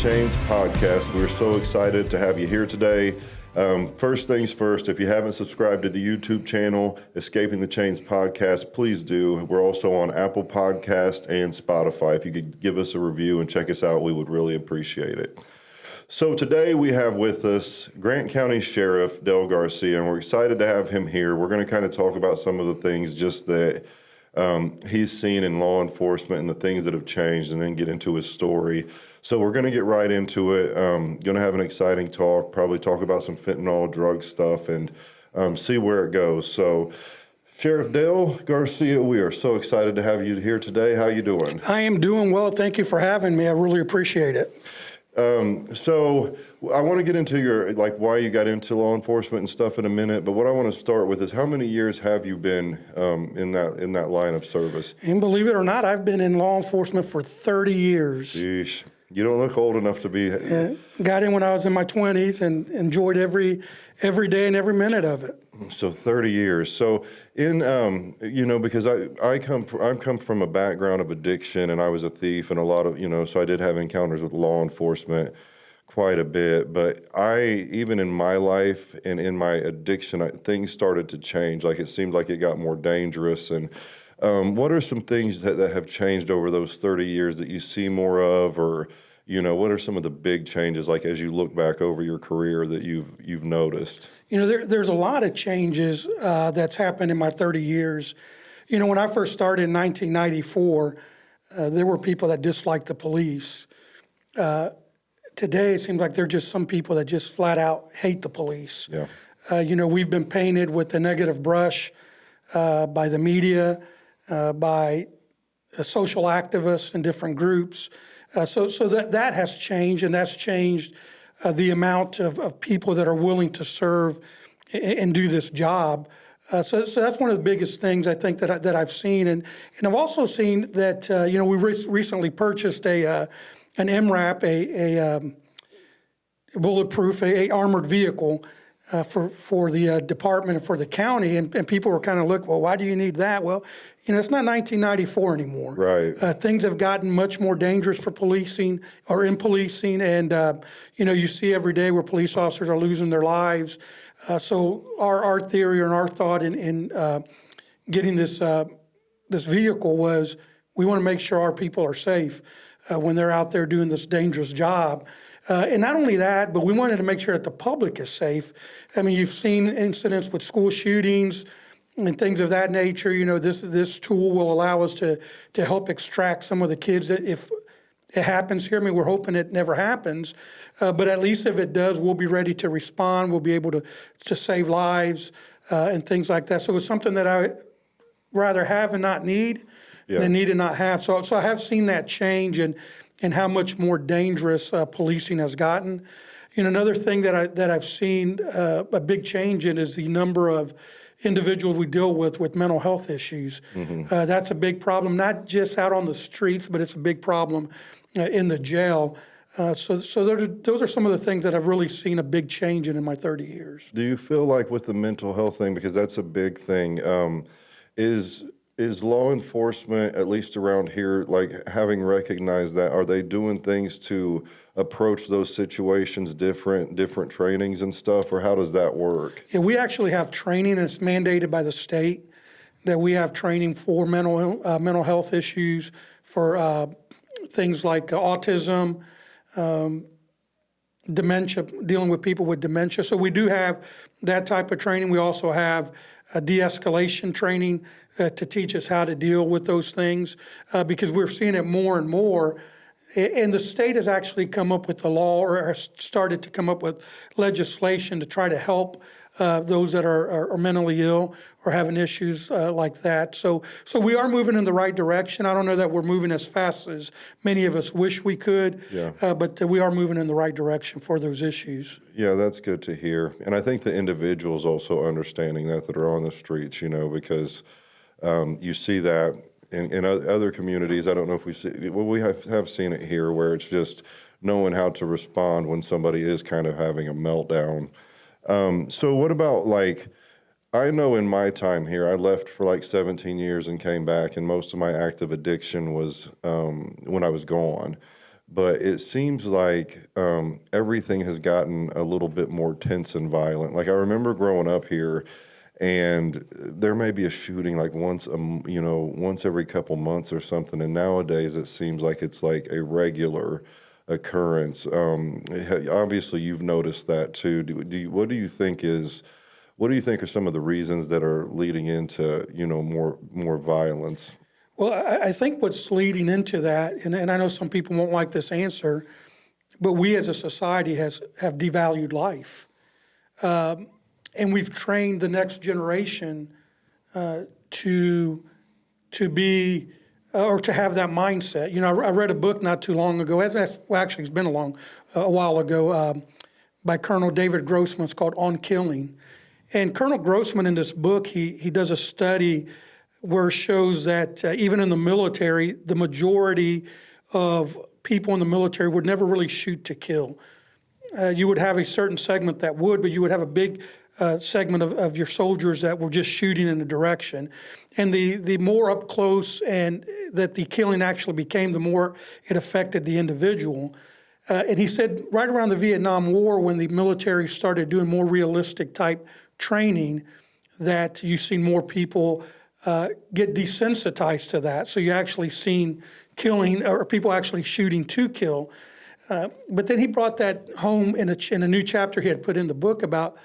Chains podcast. We're so excited to have you here today. First things first, if you haven't subscribed to the YouTube channel, Escaping the Chains podcast, please do. We're also on Apple Podcast and Spotify. If you could give us a review and check us out, we would really appreciate it. So today we have with us Grant County Sheriff Del Garcia, and we're excited to have him here. We're going to kind of talk about some of the things just that he's seen in law enforcement and the things that have changed, and then get into his story. So we're going to get right into it. Going to have an exciting talk, probably talk about some fentanyl drug stuff and see where it goes. So Sheriff Del Garcia, we are so excited to have you here today. How you doing? I am doing well. Thank you for having me. I really appreciate it. So I want to get into your, like, why you got into law enforcement and stuff in a minute, but what I want to start with is how many years have you been in that line of service? And believe it or not, I've been in law enforcement for 30 years. Sheesh. You don't look old enough to be. Got in when I was in my 20s and enjoyed every day and every minute of it. So 30 years. So because I've come from a background of addiction, and I was a thief and a lot of, so I did have encounters with law enforcement quite a bit. But even in my life and in my addiction, things started to change. Like, it seemed like it got more dangerous. And what are some things that have changed over those 30 years that you see more of, or, what are some of the big changes, like, as you look back over your career, that you've noticed? There's a lot of changes that's happened in my 30 years. When I first started in 1994, there were people that disliked the police. Today, it seems like there are just some people that just flat out hate the police. Yeah. We've been painted with the negative brush by the media, by social activists and different groups. So that has changed, and that's changed the amount of people that are willing to serve and do this job. So that's one of the biggest things I think that I've seen, and I've also seen that we recently purchased an MRAP, a bulletproof, a armored vehicle for the department and for the county, and people were kind of looking, well, why do you need that? Well, it's not 1994 anymore. Right. Things have gotten much more dangerous for policing or in policing, and you see every day where police officers are losing their lives. So our theory and our thought in getting this vehicle was, we want to make sure our people are safe when they're out there doing this dangerous job. And not only that, but we wanted to make sure that the public is safe. I mean, you've seen incidents with school shootings and things of that nature. This tool will allow us to help extract some of the kids that, if it happens here. I mean, we're hoping it never happens, but at least if it does, we'll be ready to respond. We'll be able to save lives and things like that. So it's something that I rather have and not need than need and not have. So I have seen that change and how much more dangerous policing has gotten. Another thing that I've seen a big change in is the number of individuals we deal with mental health issues. Mm-hmm. That's a big problem, not just out on the streets, but it's a big problem in the jail. So those are some of the things that I've really seen a big change in my 30 years. Do you feel like with the mental health thing, because that's a big thing, is law enforcement, at least around here, like, having recognized that, are they doing things to approach those situations different trainings and stuff, or how does that work? Yeah, we actually have training, and it's mandated by the state that we have training for mental health issues, for things like autism, dementia, dealing with people with dementia. So we do have that type of training. We also have a de-escalation training to teach us how to deal with those things, because we're seeing it more and more. And the state has actually come up with a law, or has started to come up with legislation to try to help those that are mentally ill or having issues like that. So we are moving in the right direction. I don't know that we're moving as fast as many of us wish we could, but we are moving in the right direction for those issues. Yeah, that's good to hear. And I think the individuals also understanding that are on the streets, because you see that in other communities. I don't know if we have seen it here, where it's just knowing how to respond when somebody is kind of having a meltdown. So what about, like, I know in my time here, I left for like 17 years and came back, and most of my active addiction was when I was gone. but it seems like everything has gotten a little bit more tense and violent. Like I remember growing up here, and there may be a shooting like once every couple months or something, and nowadays it seems like it's like a regular occurrence. Obviously, you've noticed that too. What do you think is what do you think are some of the reasons that are leading into more violence? Well, I think what's leading into that, and I know some people won't like this answer, but we as a society have devalued life. And we've trained the next generation to be or to have that mindset. I read a book not too long ago. Actually, it's been a while ago, by Colonel David Grossman. It's called On Killing. And Colonel Grossman in this book, he does a study where it shows that even in the military, the majority of people in the military would never really shoot to kill. You would have a certain segment that would, but you would have a big segment of your soldiers that were just shooting in a direction. And the more up close and that the killing actually became, the more it affected the individual. And he said right around the Vietnam War, when the military started doing more realistic type training, that you see more people get desensitized to that. So you actually seen killing or people actually shooting to kill. But then he brought that home in a new chapter he had put in the book about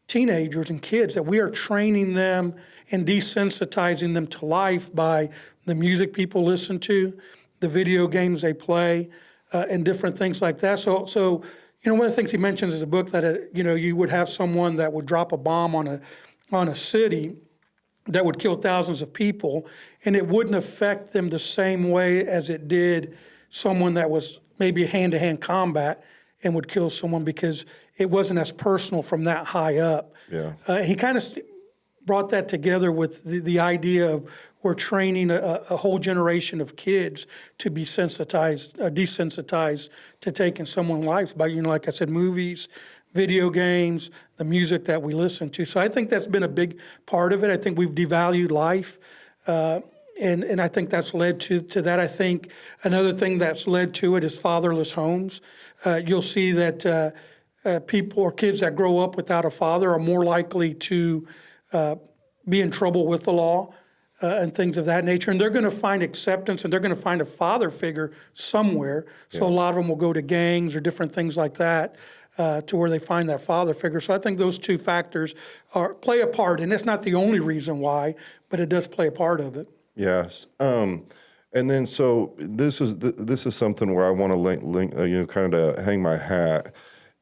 teenagers and kids, that we are training them and desensitizing them to life by the music people listen to, the video games they play, and different things like that. So one of the things he mentions in the book that you would have someone that would drop a bomb on a city that would kill thousands of people, and it wouldn't affect them the same way as it did someone that was maybe hand-to-hand combat and would kill someone, because it wasn't as personal from that high up. Yeah. He kind of brought that together with the idea of we're training a whole generation of kids to be desensitized to taking someone's life by, like I said, movies, video games, the music that we listen to. So I think that's been a big part of it. I think we've devalued life. And I think that's led to that. I think another thing that's led to it is fatherless homes. You'll see that people or kids that grow up without a father are more likely to be in trouble with the law and things of that nature. And they're going to find acceptance, and they're going to find a father figure somewhere. So a lot of them will go to gangs or different things like that to where they find that father figure. So I think those two factors play a part. And it's not the only reason why, but it does play a part of it. Yes. And then so this is something where I want to link kind of hang my hat.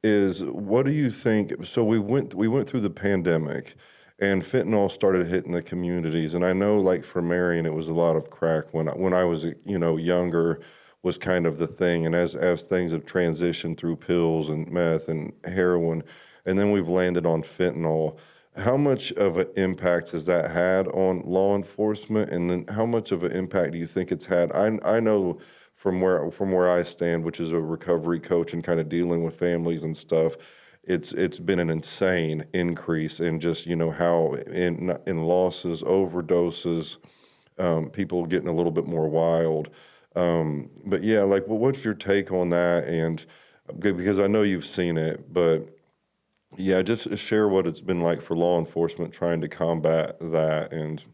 Is what do you think? So we went through the pandemic, and fentanyl started hitting the communities. And I know, like for Marion, it was a lot of crack when I was younger, was kind of the thing. And as things have transitioned through pills and meth and heroin, and then we've landed on fentanyl. How much of an impact has that had on law enforcement? And then how much of an impact do you think it's had? I know from where I stand, which is a recovery coach and kind of dealing with families and stuff, it's been an insane increase in just, how in losses, overdoses, people getting a little bit more wild. But yeah, what's your take on that? And because I know you've seen it, but yeah, just share what it's been like for law enforcement trying to combat that, and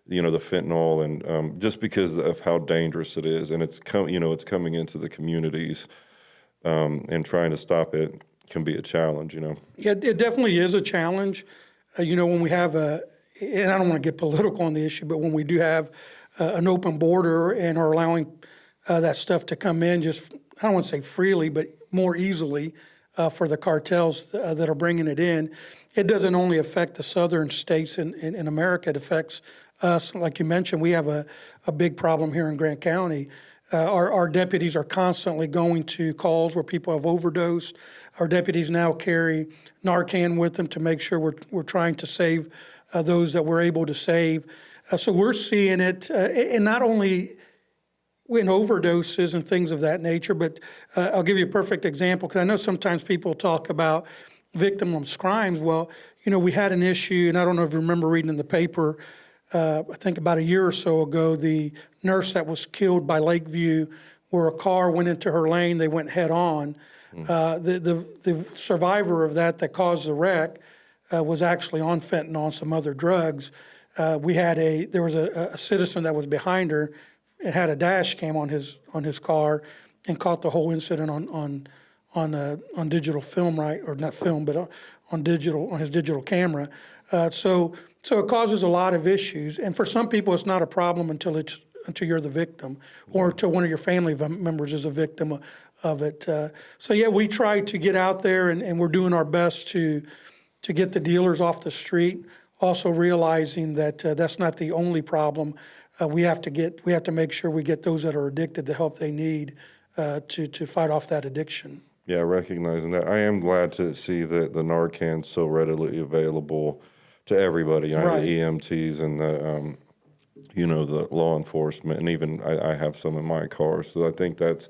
the fentanyl, and just because of how dangerous it is, and it's coming into the communities, and trying to stop it can be a challenge. Yeah, it definitely is a challenge. When we have and I don't want to get political on the issue, but when we do have an open border and are allowing that stuff to come in, just I don't want to say freely, but more easily. For the cartels that are bringing it in, it doesn't only affect the southern states in America, it affects us. Like you mentioned, we have a big problem here in Grant County. Our deputies are constantly going to calls where people have overdosed. Our deputies now carry Narcan with them to make sure we're trying to save those that we're able to save. So we're seeing it, and not only in overdoses and things of that nature, but I'll give you a perfect example, because I know sometimes people talk about victimless crimes. Well, we had an issue, and I don't know if you remember reading in the paper, I think about a year or so ago, the nurse that was killed by Lakeview where a car went into her lane, they went head on. The survivor of that caused the wreck was actually on fentanyl and some other drugs. There was a citizen that was behind her. It had a dash cam on his car, and caught the whole incident on digital film, right, or not film, but on his digital camera. So it causes a lot of issues, and for some people, it's not a problem until you're the victim, or until one of your family members is a victim of it. So yeah, we try to get out there, and we're doing our best to get the dealers off the street. Also realizing that that's not the only problem. We have to make sure we get those that are addicted the help they need to fight off that addiction. Yeah, recognizing that. I am glad to see that the Narcan's so readily available to everybody. Right. The EMTs and the the law enforcement, and even I have some in my car. So I think that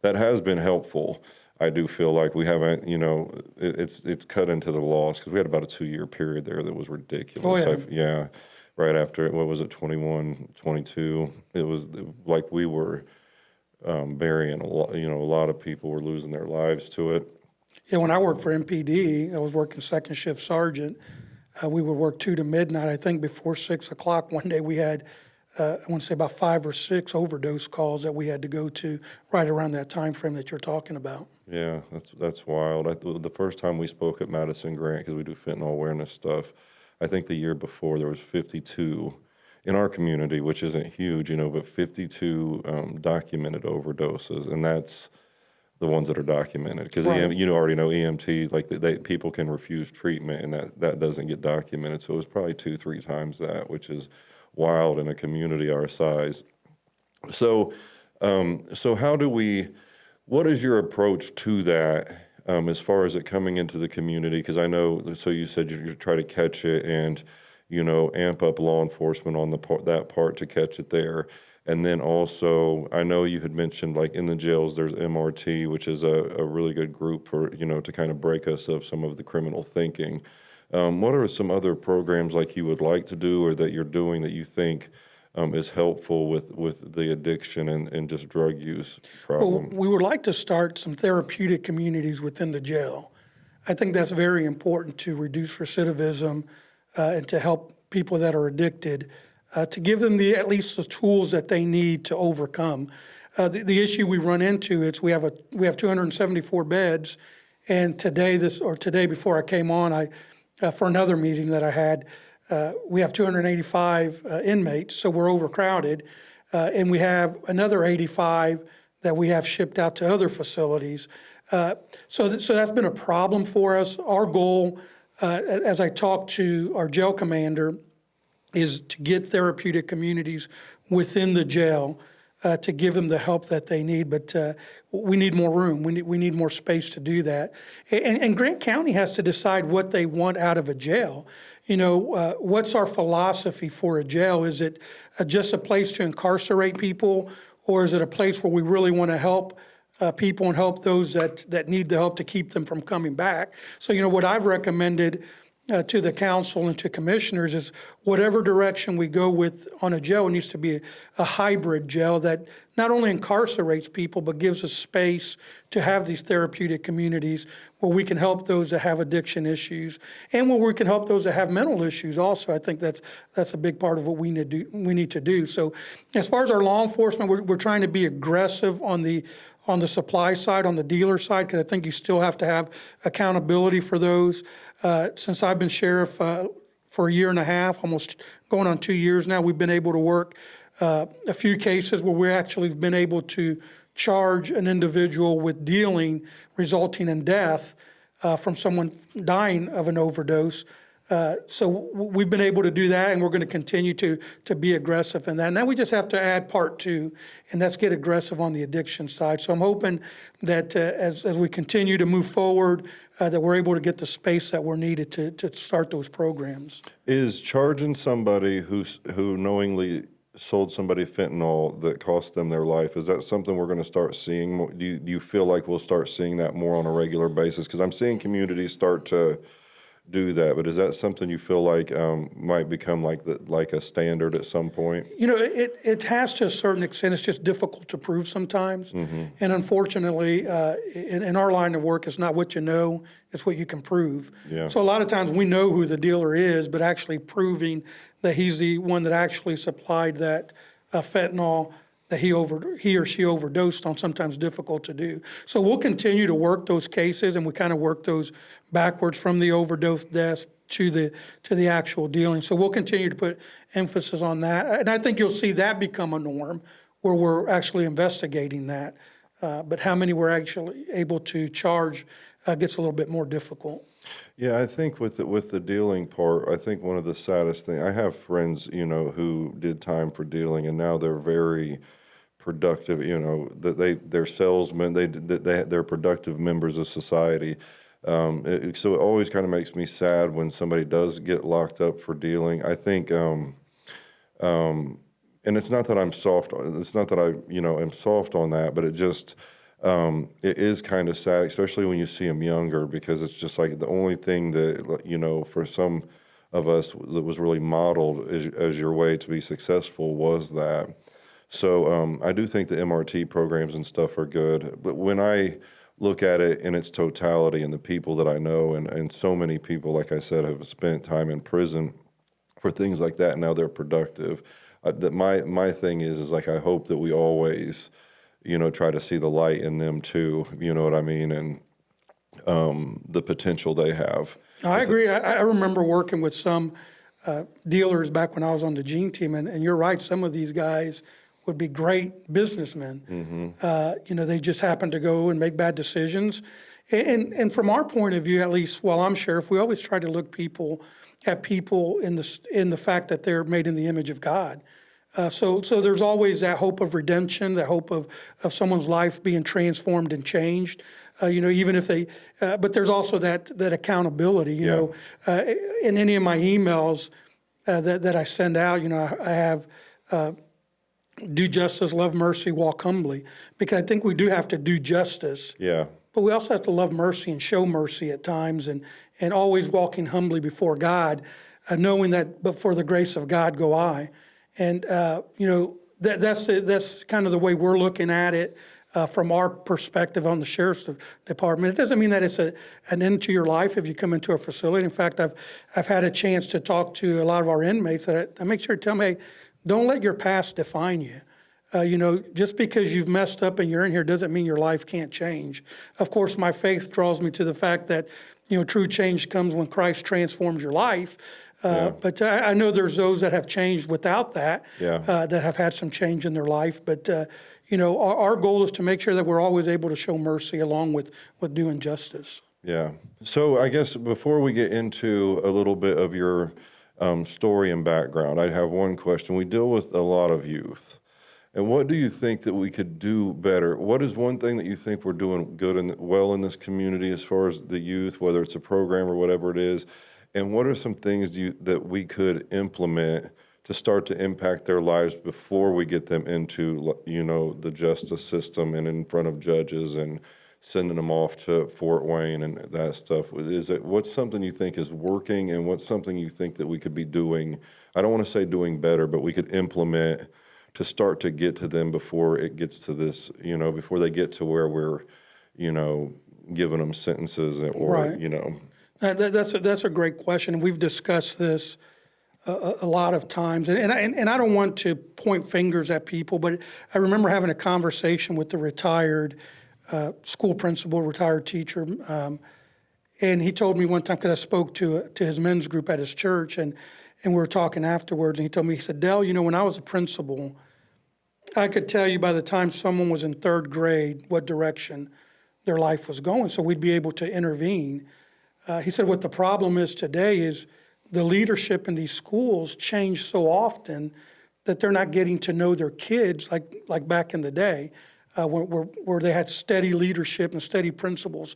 has been helpful. I do feel like we haven't, it's cut into the loss, because we had about a 2-year period there that was ridiculous. Oh, yeah. Right after it, what was it, 21, 22? It was like we were burying a lot of people were losing their lives to it. Yeah, when I worked for MPD, I was working second shift sergeant. We would work 2 to midnight. I think before 6 o'clock one day we had, I want to say about 5 or 6 overdose calls that we had to go to right around that time frame that you're talking about. Yeah, that's wild. The first time we spoke at Madison Grant, because we do fentanyl awareness stuff, I think the year before there was 52 in our community, which isn't huge, but 52 documented overdoses, and that's the ones that are documented. Because Right. already know EMTs, like people can refuse treatment, and that doesn't get documented. So it was probably 2-3 times that, which is wild in a community our size. So what is your approach to that as far as it coming into the community? Because I know, so you said you try to catch it and, amp up law enforcement on that part to catch it there. And then also, I know you had mentioned, like, in the jails, there's MRT, which is a really good group for, to kind of break us of some of the criminal thinking. What are some other programs like you would like to do, or that you're doing, that you think is helpful with the addiction and just drug use problem? Well, we would like to start some therapeutic communities within the jail. I think that's very important to reduce recidivism and to help people that are addicted, to give them at least the tools that they need to overcome. The issue we run into is we have 274 beds, and today before I came on, for another meeting that I had, we have 285 inmates, so we're overcrowded, and we have another 85 that we have shipped out to other facilities. So that's been a problem for us. Our goal, as I talked to our jail commander, is to get therapeutic communities within the jail to give them the help that they need. But we need more room. We need more space to do that. And Grant County has to decide what they want out of a jail. What's our philosophy for a jail? Is it just a place to incarcerate people, or is it a place where we really want to help people and help those that need the help to keep them from coming back? So, what I've recommended to the council and to commissioners is whatever direction we go with on a jail, it needs to be a hybrid jail that not only incarcerates people, but gives us space to have these therapeutic communities where we can help those that have addiction issues, and where we can help those that have mental issues also. I think that's a big part of what we need to do. So as far as our law enforcement, we're trying to be aggressive on the supply side, on the dealer side, because I think you still have to have accountability for those. Since I've been sheriff for a year and a half, almost going on 2 years now, we've been able to work a few cases where we actually have been able to charge an individual with dealing resulting in death from someone dying of an overdose. So we've been able to do that, and we're going to continue to be aggressive in that. And now we just have to add part 2, and that's get aggressive on the addiction side. So I'm hoping that as we continue to move forward, that we're able to get the space that we're needed to start those programs. Is charging somebody who knowingly sold somebody fentanyl that cost them their life, is that something we're going to start seeing more? Do you feel like we'll start seeing that more on a regular basis? Because I'm seeing communities start to do that. But is that something you feel like might become like a standard at some point? It has to a certain extent. It's just difficult to prove sometimes. Mm-hmm. And unfortunately, in our line of work, it's not what you know, it's what you can prove. Yeah. So a lot of times we know who the dealer is, but actually proving that he's the one that actually supplied that fentanyl that he or she overdosed on, sometimes difficult to do. So we'll continue to work those cases, and we kind of work those backwards from the overdose deaths to the actual dealing. So we'll continue to put emphasis on that, and I think you'll see that become a norm where we're actually investigating that. But how many we're actually able to charge gets a little bit more difficult. Yeah, I think with the dealing part, I think one of the saddest things, I have friends, who did time for dealing, and now they're very productive. That they're salesmen. They're productive members of society. So it always kind of makes me sad when somebody does get locked up for dealing. I think, and it's not that I'm soft. It's not that I am soft on that, but it just. It is kind of sad, especially when you see them younger, because it's just like the only thing that, for some of us that was really modeled as your way to be successful was that. So I do think the MRT programs and stuff are good. But when I look at it in its totality and the people that I know, and so many people, like I said, have spent time in prison for things like that, and now they're productive. That my thing is like I hope that we always try to see the light in them too, you know what I mean, and the potential they have. I agree. I remember working with some dealers back when I was on the Gene team, and you're right, some of these guys would be great businessmen. Mm-hmm. They just happen to go and make bad decisions. And from our point of view, at least while I'm sheriff, we always try to look at people in the fact that they're made in the image of God. So there's always that hope of redemption, that hope of someone's life being transformed and changed. Even if they, but there's also that accountability. In any of my emails that I send out, I have do justice, love mercy, walk humbly, because I think we do have to do justice. Yeah. But we also have to love mercy and show mercy at times, and always walking humbly before God, knowing that but for the grace of God go I. And that's kind of the way we're looking at it from our perspective on the sheriff's department. It doesn't mean that it's an end to your life if you come into a facility. In fact, I've had a chance to talk to a lot of our inmates that I make sure to tell them, hey, don't let your past define you. Just because you've messed up and you're in here doesn't mean your life can't change. Of course, my faith draws me to the fact that true change comes when Christ transforms your life. But I know there's those that have changed without that, that have had some change in their life. But, our goal is to make sure that we're always able to show mercy along with doing justice. Yeah. So I guess before we get into a little bit of your story and background, I'd have one question. We deal with a lot of youth. And what do you think that we could do better? What is one thing that you think we're doing good and well in this community as far as the youth, whether it's a program or whatever it is? And what are some things that we could implement to start to impact their lives before we get them into, the justice system and in front of judges and sending them off to Fort Wayne and that stuff? What's something you think is working, and what's something you think that we could be doing? I don't want to say doing better, but we could implement to start to get to them before it gets to this, before they get to where we're, giving them sentences or, Right. That's a great question, and we've discussed this a lot of times. And I don't want to point fingers at people, but I remember having a conversation with the retired school principal, retired teacher, and he told me one time, because I spoke to his men's group at his church, and we were talking afterwards, and he told me, he said, Dell, when I was a principal, I could tell you by the time someone was in third grade what direction their life was going, so we'd be able to intervene. He said what the problem is today is the leadership in these schools change so often that they're not getting to know their kids like back in the day, where they had steady leadership and steady principles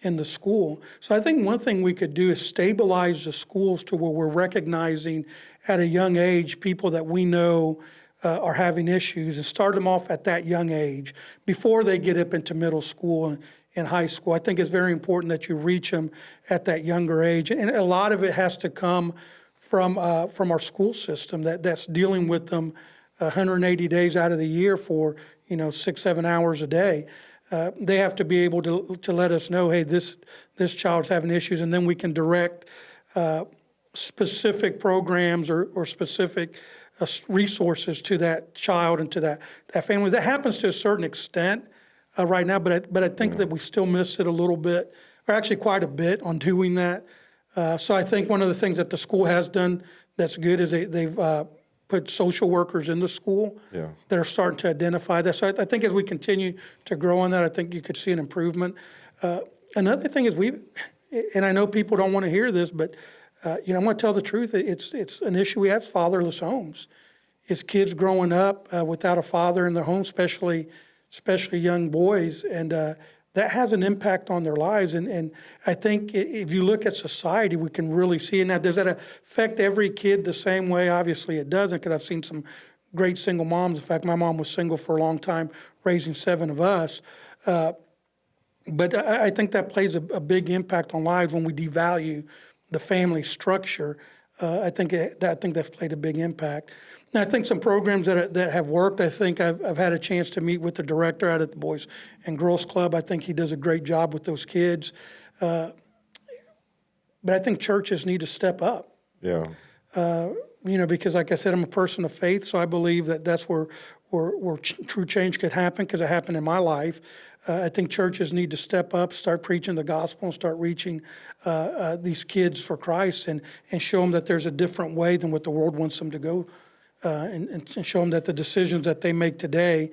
in the school. So I think one thing we could do is stabilize the schools to where we're recognizing at a young age people that we know are having issues, and start them off at that young age before they get up into middle school in high school. I think it's very important that you reach them at that younger age. And a lot of it has to come from our school system that's dealing with them 180 days out of the year for 6-7 hours a day. They have to be able to let us know, hey, this child's having issues, and then we can direct specific programs or specific resources to that child and to that family. That happens to a certain extent right now, but I think that we still miss it a little bit, or actually quite a bit on doing that. So I think one of the things that the school has done that's good is they've put social workers in the school that are starting to identify that. So I think as we continue to grow on that, I think you could see an improvement. Another thing is and I know people don't want to hear this, but I want to tell the truth. It's an issue we have, fatherless homes. It's kids growing up without a father in their home, especially young boys, and that has an impact on their lives. And I think if you look at society, we can really see it. Now, does that affect every kid the same way? Obviously, it doesn't, because I've seen some great single moms. In fact, my mom was single for a long time, raising 7 of us. But I think that plays a big impact on lives when we devalue the family structure. I think that's played a big impact. Now, I think some programs that have worked, I think I've had a chance to meet with the director out at the Boys and Girls Club. I think he does a great job with those kids. But I think churches need to step up. Yeah. Because like I said, I'm a person of faith, so I believe that's where true change could happen, because it happened in my life. I think churches need to step up, start preaching the gospel, and start reaching these kids for Christ, and show them that there's a different way than what the world wants them to go, and show them that the decisions that they make today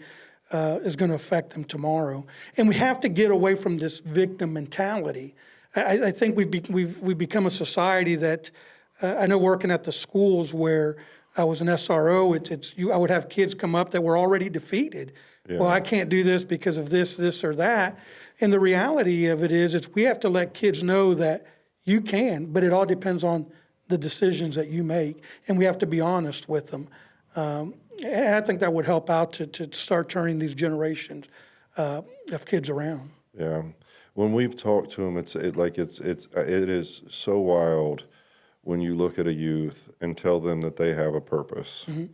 is going to affect them tomorrow. And we have to get away from this victim mentality. I think we've become a society that I know, working at the schools where I was an SRO, I would have kids come up that were already defeated. Yeah. Well, I can't do this because of this or that. And the reality of it is we have to let kids know that you can, but it all depends on the decisions that you make, and we have to be honest with them. And I think that would help out to start turning these generations of kids around. Yeah. When we've talked to them, it is so wild when you look at a youth and tell them that they have a purpose, right.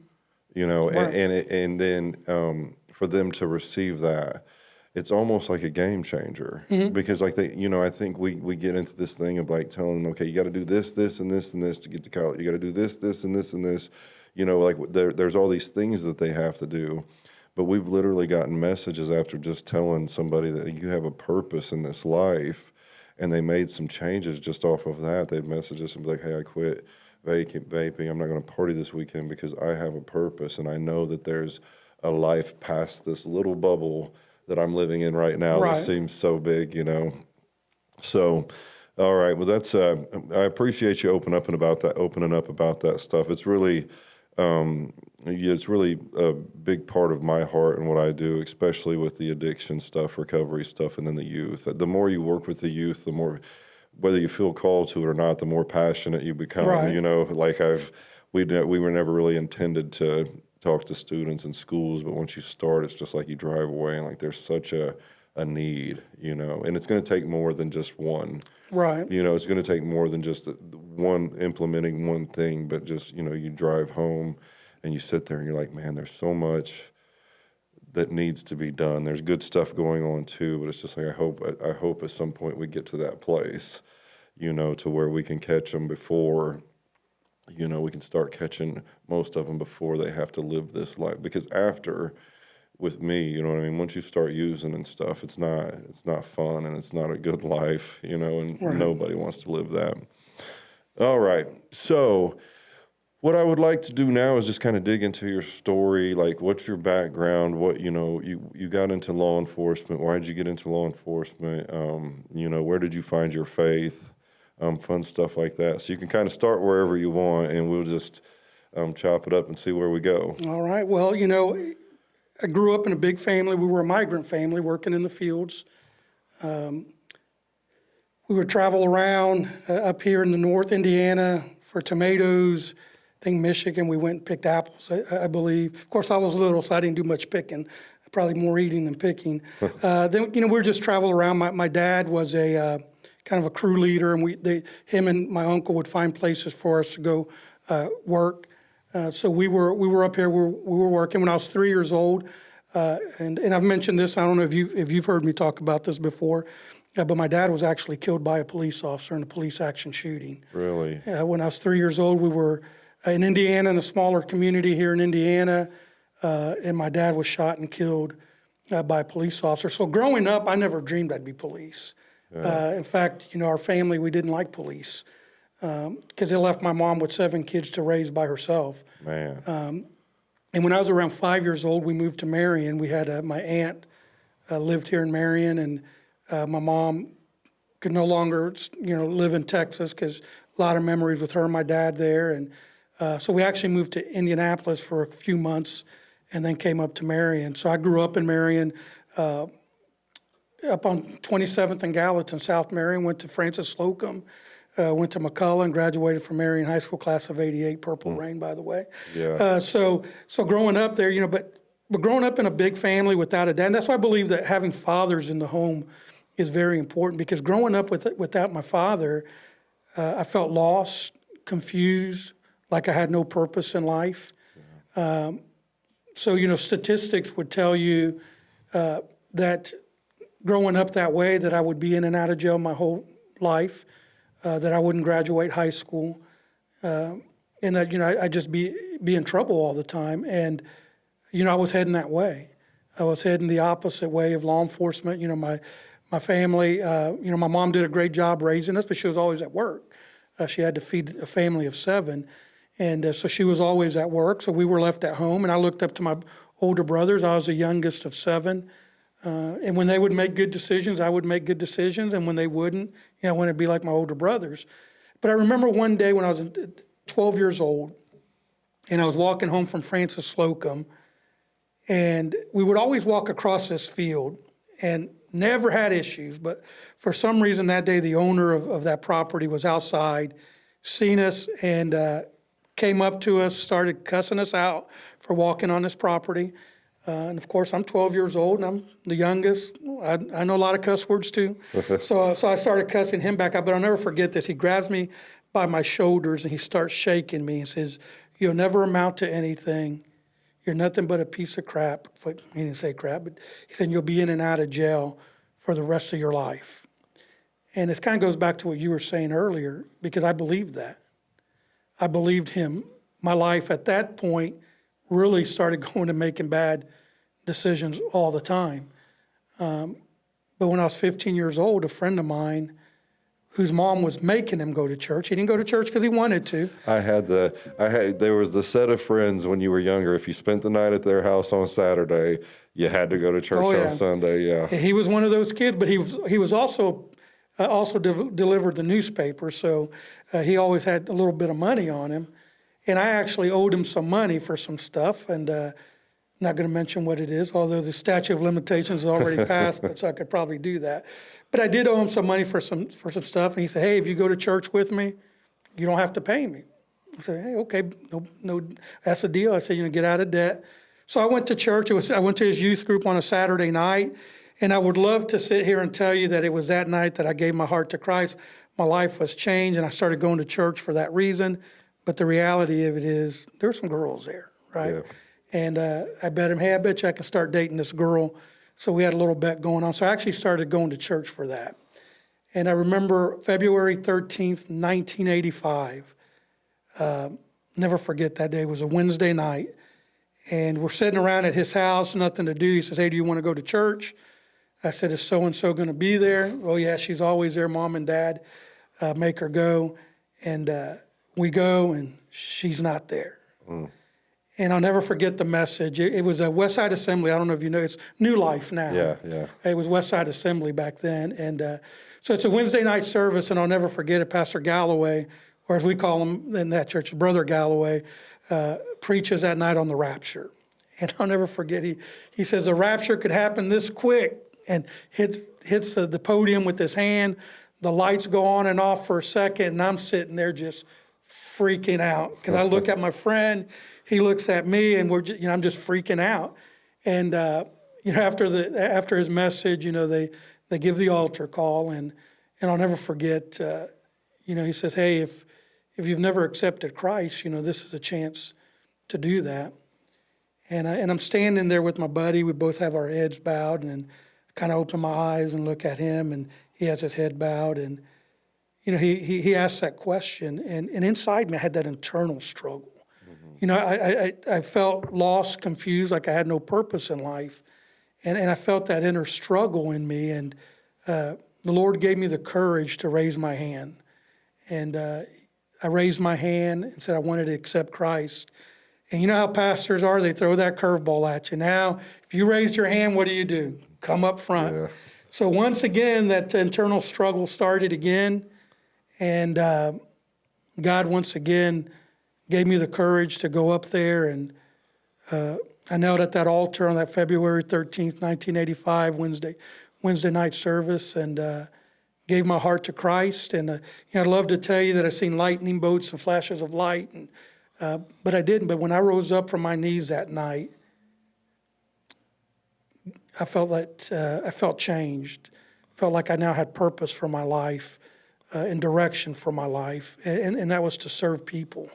And then for them to receive that, it's almost like a game changer, because I think we get into this thing of like telling them, okay, you got to do this, and this, and this to get to college. You got to do this, and this, and this, there's all these things that they have to do. But we've literally gotten messages after just telling somebody that you have a purpose in this life, and they made some changes just off of that. They'd message us and be like, hey, I quit vaping. I'm not going to party this weekend because I have a purpose, and I know that there's a life past this little bubble that I'm living in right now. Right. That seems so big, So, all right. Well, that's I appreciate you opening up about that stuff. It's really it's really a big part of my heart and what I do, especially with the addiction stuff, recovery stuff, and then the youth. The more you work with the youth, the more, whether you feel called to it or not, the more passionate you become. Right. We were never really intended to talk to students in schools, but once you start, it's just like you drive away, and like there's such a need, and it's going to take more than just one. Right. It's going to take more than just one implementing one thing, but just, you drive home and you sit there and you're like, man, there's so much that needs to be done. There's good stuff going on too, but it's just like, I hope at some point we get to that place, to where we can catch them before, we can start catching most of them before they have to live this life. Because after, with me, once you start using and stuff, it's not fun, and it's not a good life, and right. Nobody wants to live that. All right. So what I would like to do now is just kind of dig into your story. Like, what's your background? What, you got into law enforcement. Why did you get into law enforcement? Where did you find your faith? Fun stuff like that. So you can kind of start wherever you want, and we'll just chop it up and see where we go. All right. Well, I grew up in a big family. We were a migrant family working in the fields. We would travel around up here in the North Indiana for tomatoes. I think Michigan, we went and picked apples, I believe. Of course, I was little, so I didn't do much picking. I probably more eating than picking. Then, we would just travel around. My dad was a kind of a crew leader, and him and my uncle would find places for us to go work. So we were up here. We were working when I was 3 years old, and I've mentioned this. I don't know if you've heard me talk about this before, but my dad was actually killed by a police officer in a police action shooting. Really? When I was 3 years old, we were in Indiana, in a smaller community here in Indiana, and my dad was shot and killed by a police officer. So growing up, I never dreamed I'd be police. In fact, our family, we didn't like police because they left my mom with 7 kids to raise by herself. Man. And when I was around 5 years old, we moved to Marion. We had my aunt lived here in Marion, and my mom could no longer, live in Texas because a lot of memories with her and my dad there. And so we actually moved to Indianapolis for a few months and then came up to Marion. So I grew up in Marion, up on 27th and Gallatin, South Marion, went to Francis Slocum, went to McCullough, and graduated from Marion High School class of '88, Purple Rain, by the way. Yeah. So growing up there, but growing up in a big family without a dad, and that's why I believe that having fathers in the home is very important, because growing up without my father, I felt lost, confused, like I had no purpose in life. So, statistics would tell you that growing up that way, that I would be in and out of jail my whole life, that I wouldn't graduate high school, and that, I'd just be in trouble all the time. And, I was heading that way. I was heading the opposite way of law enforcement. My family, my mom did a great job raising us, but she was always at work. She had to feed a family of 7. And so she was always at work, so we were left at home. And I looked up to my older brothers. I was the youngest of 7. And when they would make good decisions, I would make good decisions. And when they wouldn't, I wanted to be like my older brothers. But I remember one day when I was 12 years old, and I was walking home from Francis Slocum, and we would always walk across this field and never had issues. But for some reason that day, the owner of that property was outside, seen us, and came up to us, started cussing us out for walking on this property. And of course, I'm 12 years old, and I'm the youngest. I know a lot of cuss words too. So I started cussing him back out, but I'll never forget this. He grabs me by my shoulders, and he starts shaking me and says, "You'll never amount to anything. You're nothing but a piece of crap." He didn't say crap, but he said, "You'll be in and out of jail for the rest of your life." And it kind of goes back to what you were saying earlier, because I believed that. I believed him. My life at that point really started going to making bad decisions all the time. But when I was 15 years old, a friend of mine whose mom was making him go to church. He didn't go to church because he wanted to. There was the set of friends when you were younger. If you spent the night at their house on Saturday, you had to go to church on Sunday. Yeah. He was one of those kids, but he was also delivered the newspaper, so he always had a little bit of money on him. And I actually owed him some money for some stuff, and not going to mention what it is, although the statute of limitations has already passed, but so I could probably do that. But I did owe him some money for some stuff, and he said, "Hey, if you go to church with me, you don't have to pay me." I said, "Hey, okay, no, that's the deal." I said, "Get out of debt." So I went to church. I went to his youth group on a Saturday night, and I would love to sit here and tell you that it was that night that I gave my heart to Christ. My life was changed, and I started going to church for that reason. But the reality of it is, there's some girls there, right? Yeah. And I bet him, "Hey, I bet you I can start dating this girl." So we had a little bet going on. So I actually started going to church for that. And I remember February 13th, 1985. Never forget that day. It was a Wednesday night. And we're sitting around at his house, nothing to do. He says, "Hey, do you want to go to church?" I said, "Is so-and-so going to be there?" "Oh, yeah, she's always there. Mom and Dad make her go." And we go, and she's not there. And I'll never forget the message. It was a Westside Assembly. I don't know if you know. It's New Life now. Yeah. It was Westside Assembly back then. And so it's a Wednesday night service, and I'll never forget it. Pastor Galloway, or as we call him in that church, Brother Galloway, preaches that night on the rapture. And I'll never forget, he says the rapture could happen this quick, and hits the podium with his hand. The lights go on and off for a second, and I'm sitting there just freaking out, because I look at my friend, he looks at me, and I'm just freaking out. And after his message, they give the altar call, and I'll never forget. He says, "Hey, if you've never accepted Christ, this is a chance to do that." And I'm standing there with my buddy. We both have our heads bowed, and kind of open my eyes and look at him, and he has his head bowed, and he asked that question, and inside me I had that internal struggle. I felt lost, confused, like I had no purpose in life. And I felt that inner struggle in me. And the Lord gave me the courage to raise my hand. And I raised my hand and said I wanted to accept Christ. And you know how pastors are, they throw that curveball at you. Now, if you raised your hand, what do? Come up front. Yeah. So once again, that internal struggle started again. And God once again gave me the courage to go up there, and I knelt at that altar on that February 13th, 1985, Wednesday night service, and gave my heart to Christ. And I'd love to tell you that I've seen lightning bolts and flashes of light, but I didn't. But when I rose up from my knees that night, I felt changed. Felt like I now had purpose for my life and direction for my life, and that was to serve people.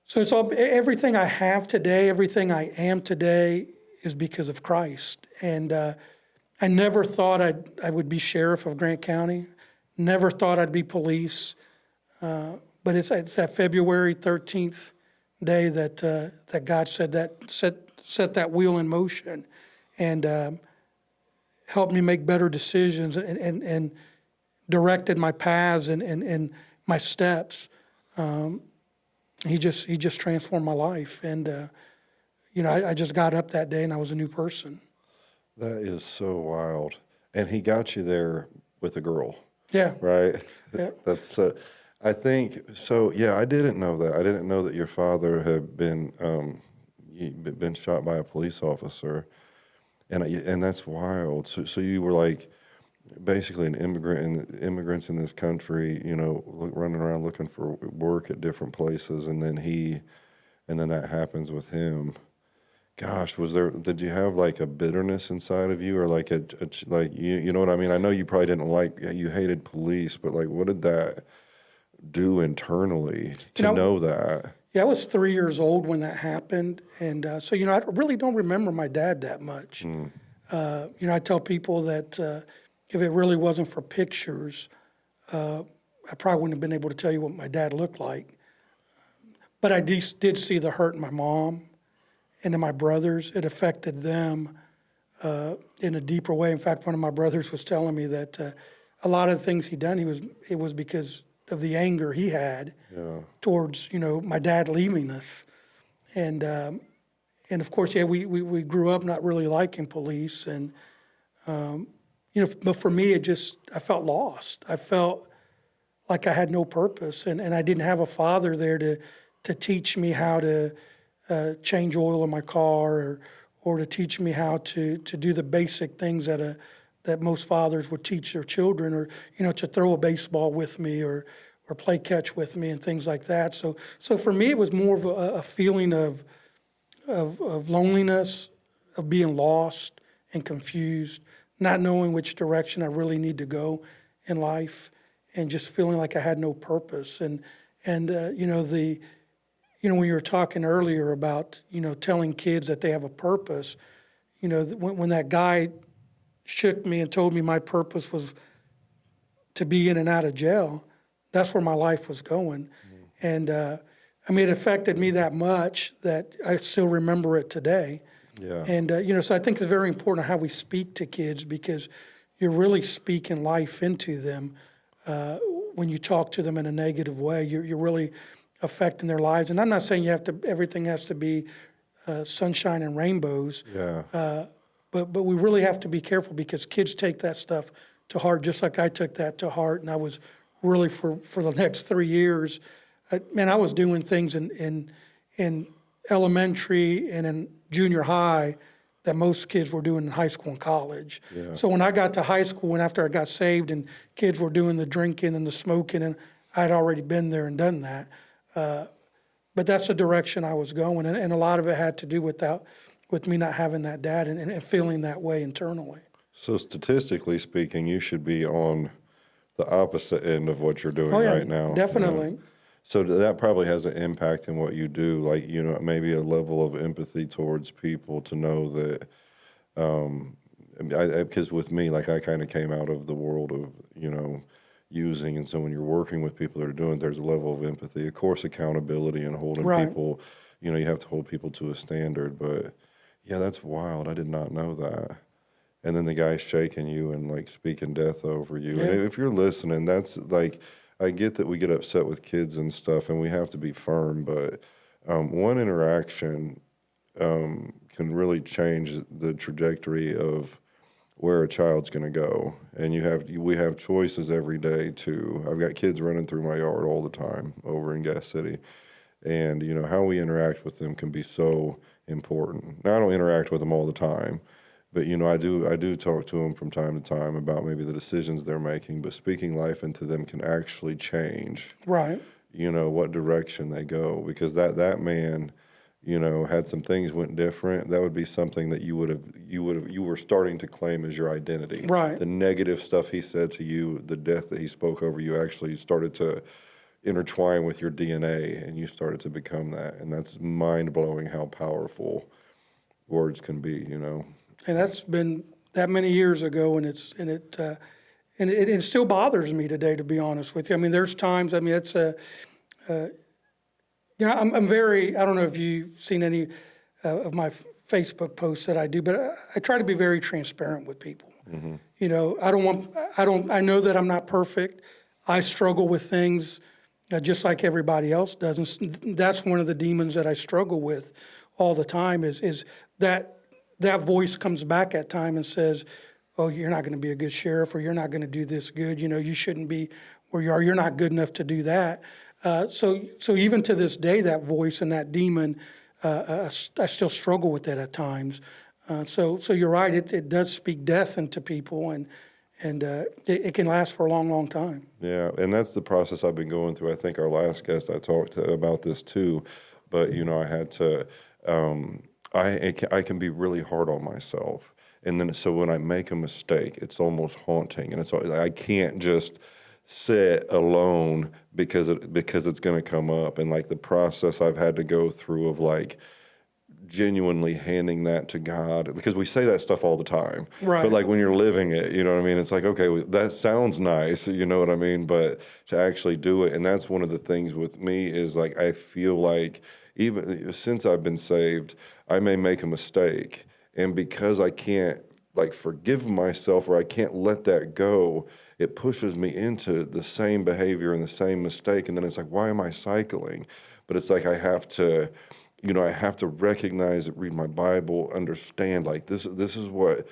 So it's everything I have today, everything I am today is because of Christ. And I never thought I would be sheriff of Grant County. Never thought I'd be police. But it's that February 13th day that God set that wheel in motion, and helped me make better decisions, and directed my paths and my steps. He just transformed my life, and I just got up that day and I was a new person. That is so wild. And he got you there with a girl. Yeah. Right? Yeah. That's I think so. Yeah, I didn't know that. I didn't know that your father had been shot by a police officer, and that's wild. So you were like basically an immigrants in this country, running around looking for work at different places, and then that happens with him. Gosh, did you have like a bitterness inside of you, or like you know what I mean? I know you probably didn't you hated police, but like, what did that do internally to know that? Yeah, I was 3 years old when that happened, and so I really don't remember my dad that much. I tell people that if it really wasn't for pictures, I probably wouldn't have been able to tell you what my dad looked like. But I did see the hurt in my mom and in my brothers. It affected them in a deeper way. In fact, one of my brothers was telling me that a lot of the things he'd done, it was because of the anger he had towards my dad leaving us, and of course, we grew up not really liking police, and but for me, I felt lost. I felt like I had no purpose, and I didn't have a father there to teach me how to change oil in my car, or to teach me how to do the basic things that most fathers would teach their children, or to throw a baseball with me, or play catch with me, and things like that. So for me, it was more of a feeling of loneliness, of being lost and confused, not knowing which direction I really need to go in life, and just feeling like I had no purpose. And when you were talking earlier about telling kids that they have a purpose, when that guy shook me and told me my purpose was to be in and out of jail, that's where my life was going. And it affected me that much that I still remember it today. Yeah. And so I think it's very important how we speak to kids, because you're really speaking life into them. When you talk to them in a negative way, you're really affecting their lives. And I'm not saying everything has to be sunshine and rainbows. Yeah. But we really have to be careful, because kids take that stuff to heart, just like I took that to heart. And I was really, for the next 3 years, I was doing things in elementary and in junior high that most kids were doing in high school and college. Yeah. So when I got to high school, and after I got saved, and kids were doing the drinking and the smoking, and I'd already been there and done that. But that's the direction I was going, and a lot of it had to do with with me not having that dad and feeling that way internally. So statistically speaking, you should be on the opposite end of what you're doing Oh yeah, right now. definitely. So that probably has an impact in what you do, like, maybe a level of empathy towards people to know that, because with me, like, I kind of came out of the world of, using. And so when you're working with people that are doing, there's a level of empathy, of course, accountability and holding Right. people, you have to hold people to a standard. But yeah, that's wild. I did not know that. And then the guy's shaking you and like speaking death over you. Yeah. And if you're listening, that's like, I get that we get upset with kids and stuff and we have to be firm, but one interaction can really change the trajectory of where a child's going to go. And we have choices every day too. I've got kids running through my yard all the time over in Gas City. And, how we interact with them can be so important. Now, I don't interact with them all the time, but, I do talk to them from time to time about maybe the decisions they're making, but speaking life into them can actually change, Right. what direction they go. Because that man, had some things went different, that would be something that you were starting to claim as your identity. Right. The negative stuff he said to you, the death that he spoke over you, actually started to intertwine with your DNA, and you started to become that. And that's mind-blowing how powerful words can be, And that's been that many years ago, and it still bothers me today, to be honest with you. I mean, there's times. I mean, it's I'm very. I don't know if you've seen any of my Facebook posts that I do, but I try to be very transparent with people. Mm-hmm. I know that I'm not perfect. I struggle with things just like everybody else does, and that's one of the demons that I struggle with all the time. Is that voice comes back at time and says, "Oh, you're not going to be a good sheriff, or you're not going to do this good. You shouldn't be where you are. You're not good enough to do that." So even to this day, that voice and that demon, I still struggle with that at times. So you're right. It does speak death into people, and it can last for a long, long time. Yeah, and that's the process I've been going through. I think our last guest I talked to about this too, but I had to. I can be really hard on myself, and then so when I make a mistake, it's almost haunting, and I can't just sit alone because it's going to come up. And like the process I've had to go through of like genuinely handing that to God, because we say that stuff all the time, Right. but like when you're living it, you know what I mean? It's like, okay, that sounds nice, you know what I mean? But to actually do it, and that's one of the things with me is like, I feel like even since I've been saved, I may make a mistake. And because I can't like forgive myself, or I can't let that go, it pushes me into the same behavior and the same mistake. And then it's like, why am I cycling? But it's like, I have to recognize it, read my Bible, understand like this is what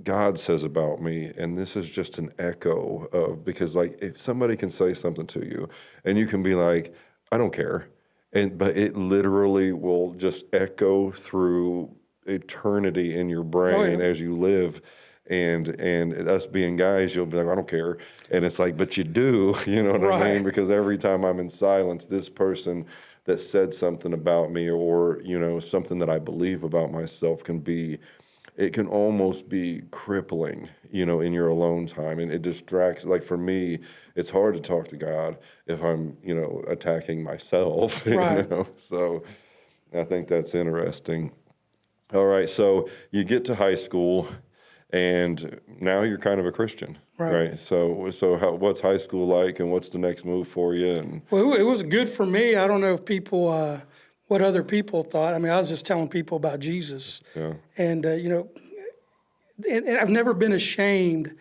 God says about me. And this is just an echo of, because like if somebody can say something to you and you can be like, I don't care. But it literally will just echo through eternity in your brain as you live. And us being guys, you'll be like, I don't care. And it's like, but you do, you know what I mean? Because every time I'm in silence, this person that said something about me, or, something that I believe about myself it can almost be crippling, in your alone time. And it distracts. Like for me, it's hard to talk to God if I'm, attacking myself, Right. So I think that's interesting. All right. So you get to high school, and now you're kind of a Christian, right? So what's high school like, and what's the next move for you? And Well, it was good for me. I don't know if people, what other people thought. I mean, I was just telling people about Jesus, yeah, and and I've never been ashamed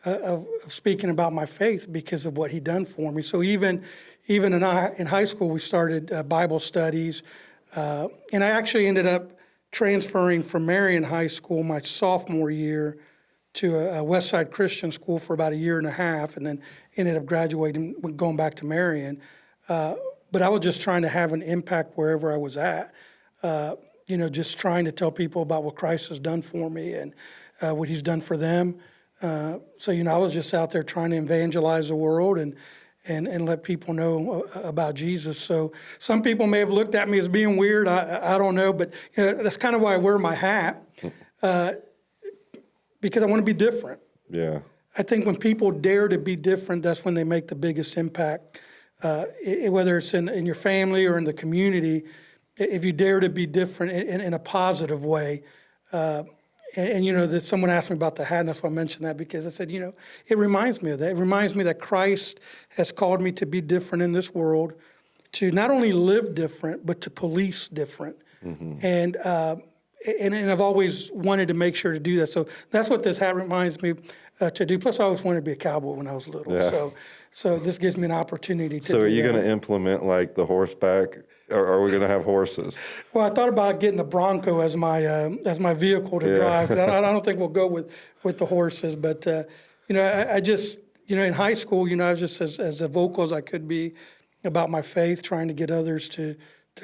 of speaking about my faith because of what He done for me. So even in high school, we started Bible studies, and I actually ended up transferring from Marion High School my sophomore year to a Westside Christian School for about a year and a half, and then ended up graduating, going back to Marion. But I was just trying to have an impact wherever I was at, just trying to tell people about what Christ has done for me and what He's done for them. So I was just out there trying to evangelize the world, and and let people know about Jesus. So some people may have looked at me as being weird. I don't know, but that's kind of why I wear my hat, because I want to be different. Yeah. I think when people dare to be different, that's when they make the biggest impact. Whether it's in your family or in the community, if you dare to be different in a positive way. That someone asked me about the hat, and that's why I mentioned that, because I said, it reminds me of that. It reminds me that Christ has called me to be different in this world, to not only live different, but to police different. And I've always wanted to make sure to do that. So that's what this hat reminds me to do. Plus, I always wanted to be a cowboy when I was little. Yeah. So this gives me an opportunity to So do are you that. going to implement like the horseback, or are we going to have horses? Well, I thought about getting a Bronco as my vehicle to drive. I don't think we'll go with the horses, but I just in high school, I was just as vocal as I could be about my faith, trying to get others to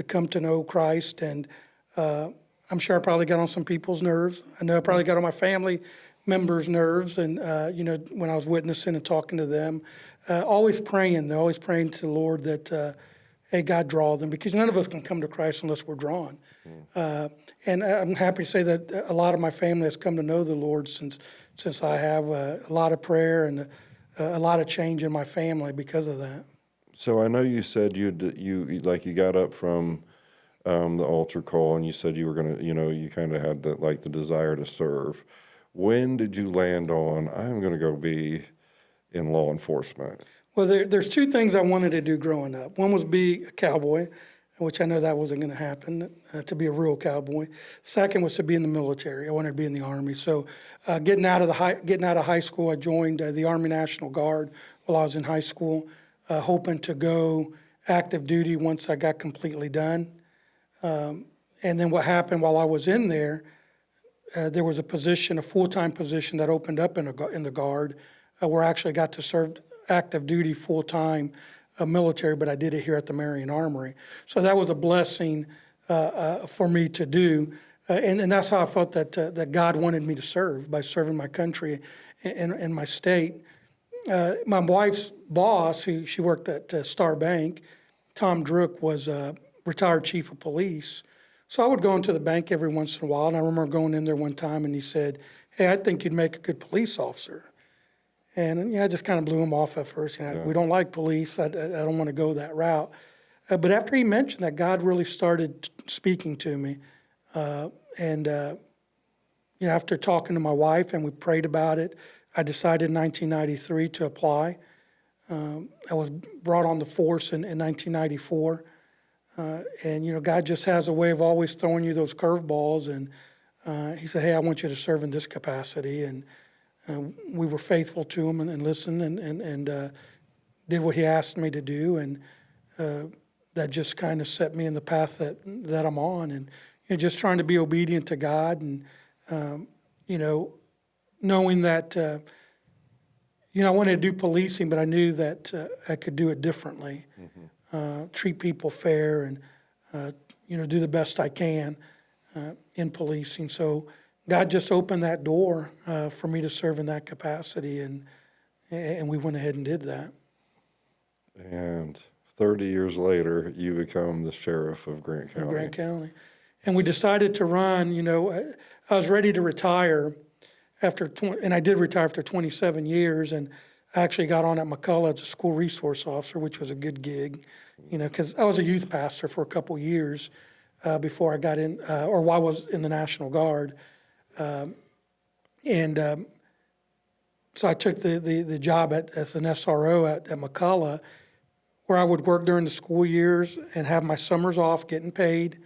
come to know Christ, and I'm sure I probably got on some people's nerves. I know I probably got on my family members' nerves, and when I was witnessing and talking to them, always praying to the Lord that. Hey, God, draw them, because none of us can come to Christ unless we're drawn. And I'm happy to say that a lot of my family has come to know the Lord since I have a lot of prayer and a lot of change in my family because of that. So I know you said you got up from the altar call, and you said you were going to, you kind of had the desire to serve. When did you land on, I'm going to go be in law enforcement? Well, there's two things I wanted to do growing up. One was be a cowboy, which I know that wasn't going to happen, to be a real cowboy. Second was to be in the military. I wanted to be in the Army. So getting out of high school, I joined the Army National Guard while I was in high school, hoping to go active duty once I got completely done. And then what happened while I was in there, there was a full-time position that opened up in the Guard, where I actually got to serve active duty full-time military, but I did it here at the Marion Armory. So that was a blessing for me to do. And that's how I felt that God wanted me to serve, by serving my country and my state. My wife's boss, she worked at Star Bank, Tom Drook, was a retired chief of police. So I would go into the bank every once in a while, and I remember going in there one time, and he said, "Hey, I think you'd make a good police officer." And I just kind of blew him off at first. We don't like police. I don't want to go that route. But after he mentioned that, God really started speaking to me. After talking to my wife and we prayed about it, I decided in 1993 to apply. I was brought on the force in 1994. God just has a way of always throwing you those curveballs. And he said, "Hey, I want you to serve in this capacity." And we were faithful to him and listened and did what he asked me to do, and that just kind of set me in the path that I'm on, and just trying to be obedient to God, and knowing that I wanted to do policing, but I knew that I could do it differently, treat people fair, and do the best I can in policing. So God just opened that door for me to serve in that capacity, and we went ahead and did that. And 30 years later, you become the sheriff of Grant County. Grant County. And we decided to run. I was ready to retire and I did retire after 27 years, and I actually got on at McCullough as a school resource officer, which was a good gig, because I was a youth pastor for a couple years before I got in, or while I was in the National Guard. So I took the job as an SRO at McCullough, where I would work during the school years and have my summers off getting paid,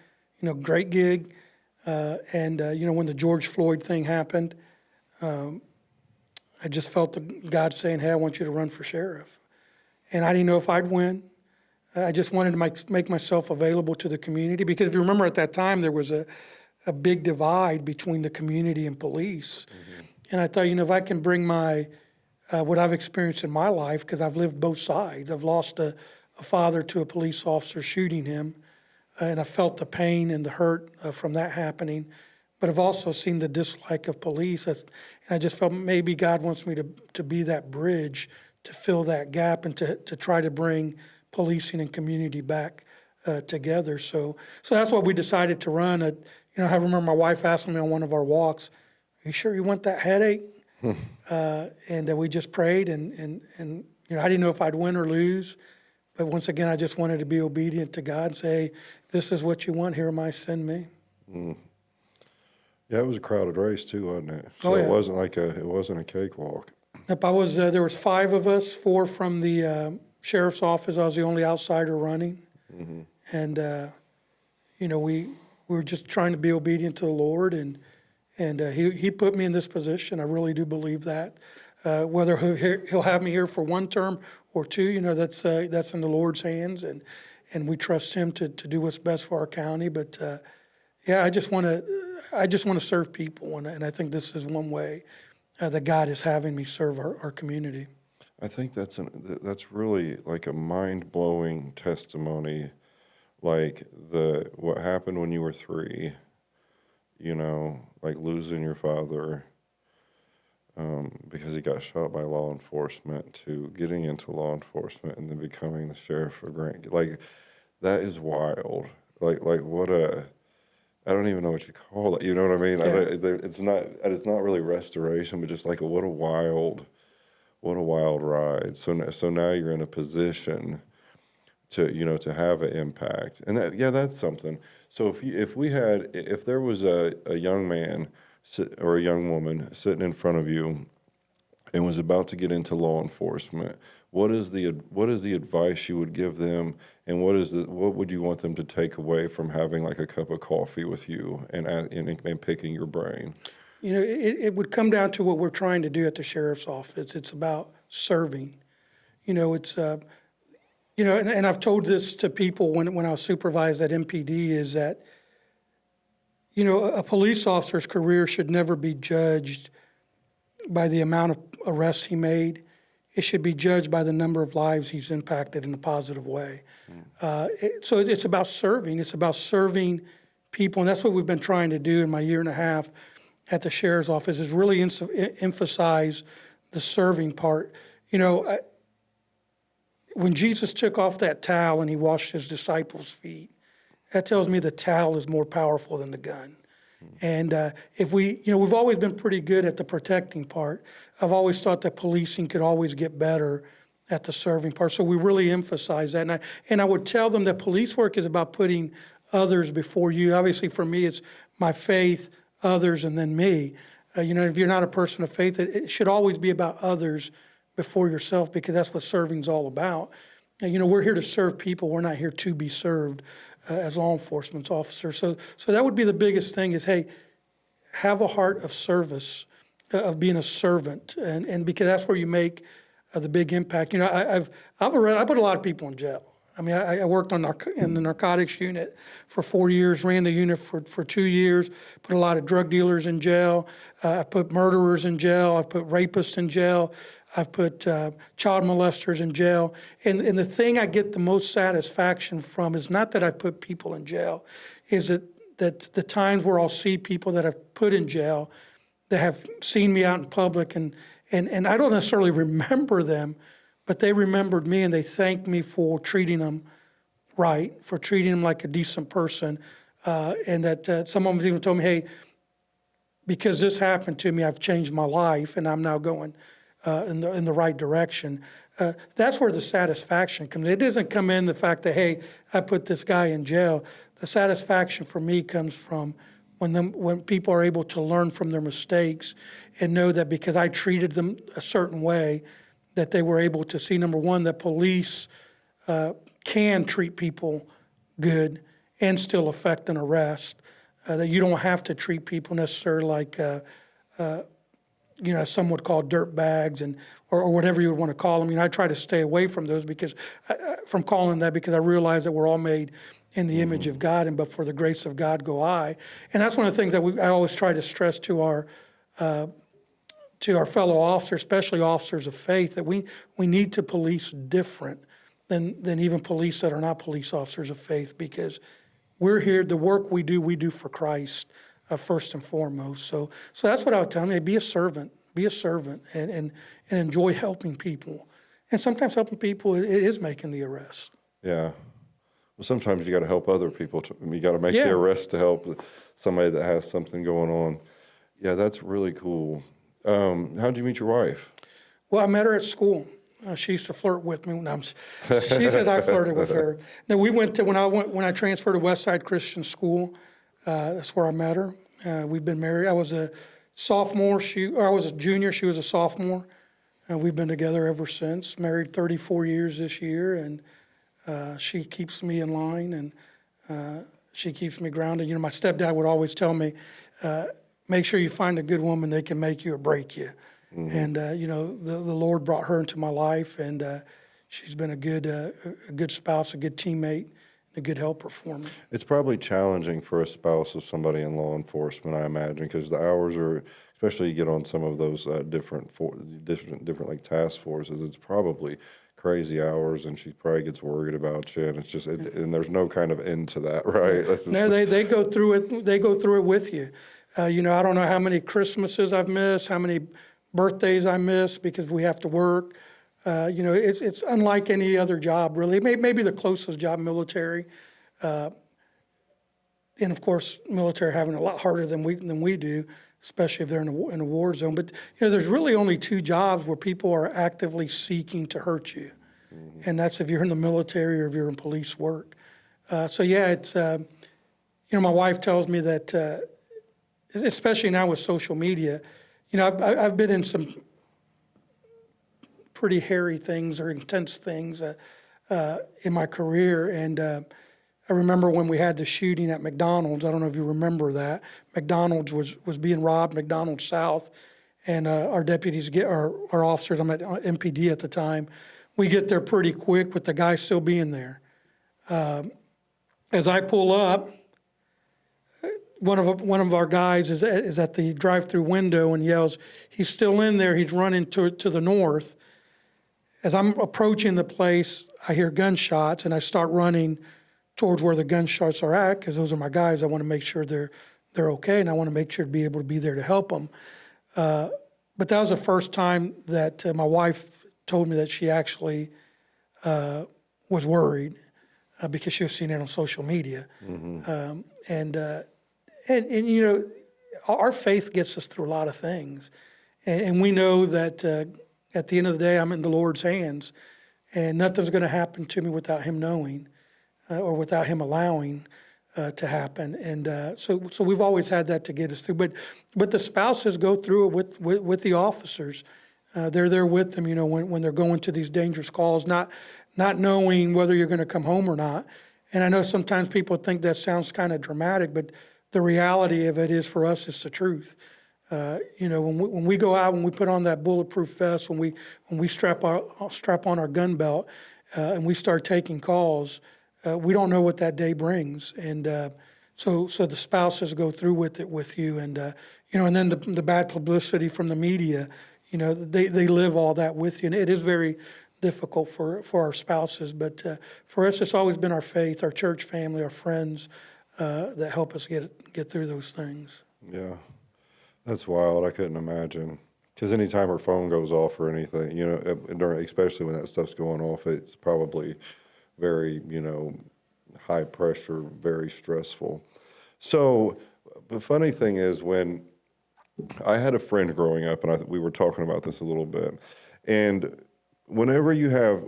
great gig. When the George Floyd thing happened, I just felt God saying, "Hey, I want you to run for sheriff." And I didn't know if I'd win. I just wanted to make myself available to the community, because if you remember at that time, there was a big divide between the community and police. Mm-hmm. And I thought, if I can bring what I've experienced in my life, because I've lived both sides. I've lost a father to a police officer shooting him, and I felt the pain and the hurt from that happening. But I've also seen the dislike of police. And I just felt maybe God wants me to be that bridge fill that gap and to try to bring policing and community back together. So that's why we decided to run. I remember my wife asking me on one of our walks, "Are you sure you want that headache?" And we just prayed, and I didn't know if I'd win or lose, but once again, I just wanted to be obedient to God and say, "If this is what you want, here am I, send me." Yeah, it was a crowded race too, wasn't it? So Oh, yeah. it wasn't a cakewalk. Yep, there was 5 of us, 4 from the sheriff's office. I was the only outsider running. And, we were just trying to be obedient to the Lord, and he put me in this position. I really do believe that. Whether he'll have me here for 1 term or 2, that's in the Lord's hands, and we trust him to do what's best for our county. But I just want to serve people, and I think this is one way that God is having me serve our community. I think that's really like a mind-blowing testimony, like what happened when you were 3, like losing your father because he got shot by law enforcement, to getting into law enforcement and then becoming the sheriff of Grant. Like, that is wild. Like what I don't even know what you call it. You know what I mean? Yeah. It's not really restoration, but just like what a wild ride. So now you're in a position to have an impact, and that's something. So if there was a young man or a young woman sitting in front of you and was about to get into law enforcement, what is the advice you would give them, and what would you want them to take away from having like a cup of coffee with you and picking your brain? It would come down to what we're trying to do at the sheriff's office. It's about serving. It's and I've told this to people when I was supervised at MPD, is that a police officer's career should never be judged by the amount of arrests he made. It should be judged by the number of lives he's impacted in a positive way. So it's about serving. It's about serving people, and that's what we've been trying to do in my 1.5 years at the sheriff's office, is really emphasize the serving part. When Jesus took off that towel and he washed his disciples' feet, that tells me the towel is more powerful than the gun. And if we've always been pretty good at the protecting part. I've always thought that policing could always get better at the serving part. So we really emphasize that. And I would tell them that police work is about putting others before you. Obviously, for me, it's my faith, others, and then me. If you're not a person of faith, it should always be about others before yourself, because that's what serving's all about. And, we're here to serve people. We're not here to be served as law enforcement officers. So that would be the biggest thing is, hey, have a heart of service, of being a servant, and because that's where you make the big impact. I put a lot of people in jail. I mean, I worked in the narcotics unit for 4 years, ran the unit for 2 years, put a lot of drug dealers in jail. I put murderers in jail. I've put rapists in jail. I've put child molesters in jail. And the thing I get the most satisfaction from is not that I put people in jail, is that the times where I'll see people that I've put in jail that have seen me out in public, and I don't necessarily remember them, but they remembered me, and they thanked me for treating them right, for treating them like a decent person. And that some of them even told me, hey, because this happened to me, I've changed my life, and I'm now going in the right direction. That's where the satisfaction comes. It doesn't come in the fact that, hey, I put this guy in jail. The satisfaction for me comes from when people are able to learn from their mistakes and know that because I treated them a certain way, that they were able to see, number one, that police can treat people good and still effect an arrest, that you don't have to treat people necessarily like, some would call dirt bags or whatever you would want to call them. I try to stay away from those from calling that, because I realize that we're all made in the image of God, and but for the grace of God go I. And that's one of the things that I always try to stress to our fellow officers, especially officers of faith, that we need to police different than even police that are not police officers of faith, because we're here, the work we do for Christ first and foremost. So that's what I would tell them. Be a servant, and enjoy helping people. And sometimes helping people it is making the arrest. Yeah. Well, sometimes you got to help other people. You got to make the Yeah. arrest to help somebody that has something going on. Yeah, that's really cool. How'd you meet your wife? Well, I met her at school. She used to flirt with me. She says I flirted with her. Now we went to when I transferred to Westside Christian School. That's where I met her. We've been married. I was a sophomore. I was a junior. She was a sophomore. We've been together ever since. Married 34 years this year, and she keeps me in line, and she keeps me grounded. You know, my stepdad would always tell me, make sure you find a good woman that can make you or break you. Mm-hmm. And, you know, the Lord brought her into my life, and she's been a good spouse, a good teammate, a good helper for me. It's probably challenging for a spouse of somebody in law enforcement, I imagine, because the hours are, especially you get on some of those different like task forces, it's probably crazy hours, and she probably gets worried about you, and it's just, and there's no kind of end to that, right? No, they go through it. They go through it with you. You know, I don't know how many Christmases I've missed, how many birthdays I miss because we have to work. You know, it's unlike any other job, really. Maybe the closest job, military. And of course, military having a lot harder than we do, especially if they're in a war zone. But you know, there's really only two jobs where people are actively seeking to hurt you, and that's if you're in the military or if you're in police work. So yeah, it's you know, my wife tells me that, especially now with social media, you know, I've been in some pretty hairy things or intense things in my career, and I remember when we had the shooting at McDonald's. I don't know if you remember that. McDonald's was being robbed, McDonald's South, and our deputies our officers, I'm at MPD at the time, we get there pretty quick with the guy still being there. As I pull up, one of our guys is at the drive-through window and yells, "He's still in there. He's running to the north." As I'm approaching the place, I hear gunshots, and I start running towards where the gunshots are at because those are my guys. I want to make sure they're okay, and I want to make sure to be able to be there to help them. But that was the first time that my wife told me that she actually was worried because she was seeing it on social media. Mm-hmm. And you know, our faith gets us through a lot of things, and we know that at the end of the day, I'm in the Lord's hands, and nothing's going to happen to me without Him knowing or without Him allowing to happen. And so we've always had that to get us through. But the spouses go through it with the officers. They're there with them, you know, when they're going to these dangerous calls, not knowing whether you're going to come home or not. And I know sometimes people think that sounds kind of dramatic, but the reality of it is, for us, it's the truth. You know, when we go out, when we put on that bulletproof vest, when we strap on our gun belt, and we start taking calls, we don't know what that day brings. And so the spouses go through with it with you, and you know, and then the bad publicity from the media, you know, they live all that with you, and it is very difficult for our spouses. But for us, it's always been our faith, our church family, our friends that help us get through those things. Yeah, that's wild. I couldn't imagine. Because anytime her phone goes off or anything, you know, especially when that stuff's going off, it's probably very, you know, high pressure, very stressful. So the funny thing is, when I had a friend growing up, and we were talking about this a little bit, and whenever you have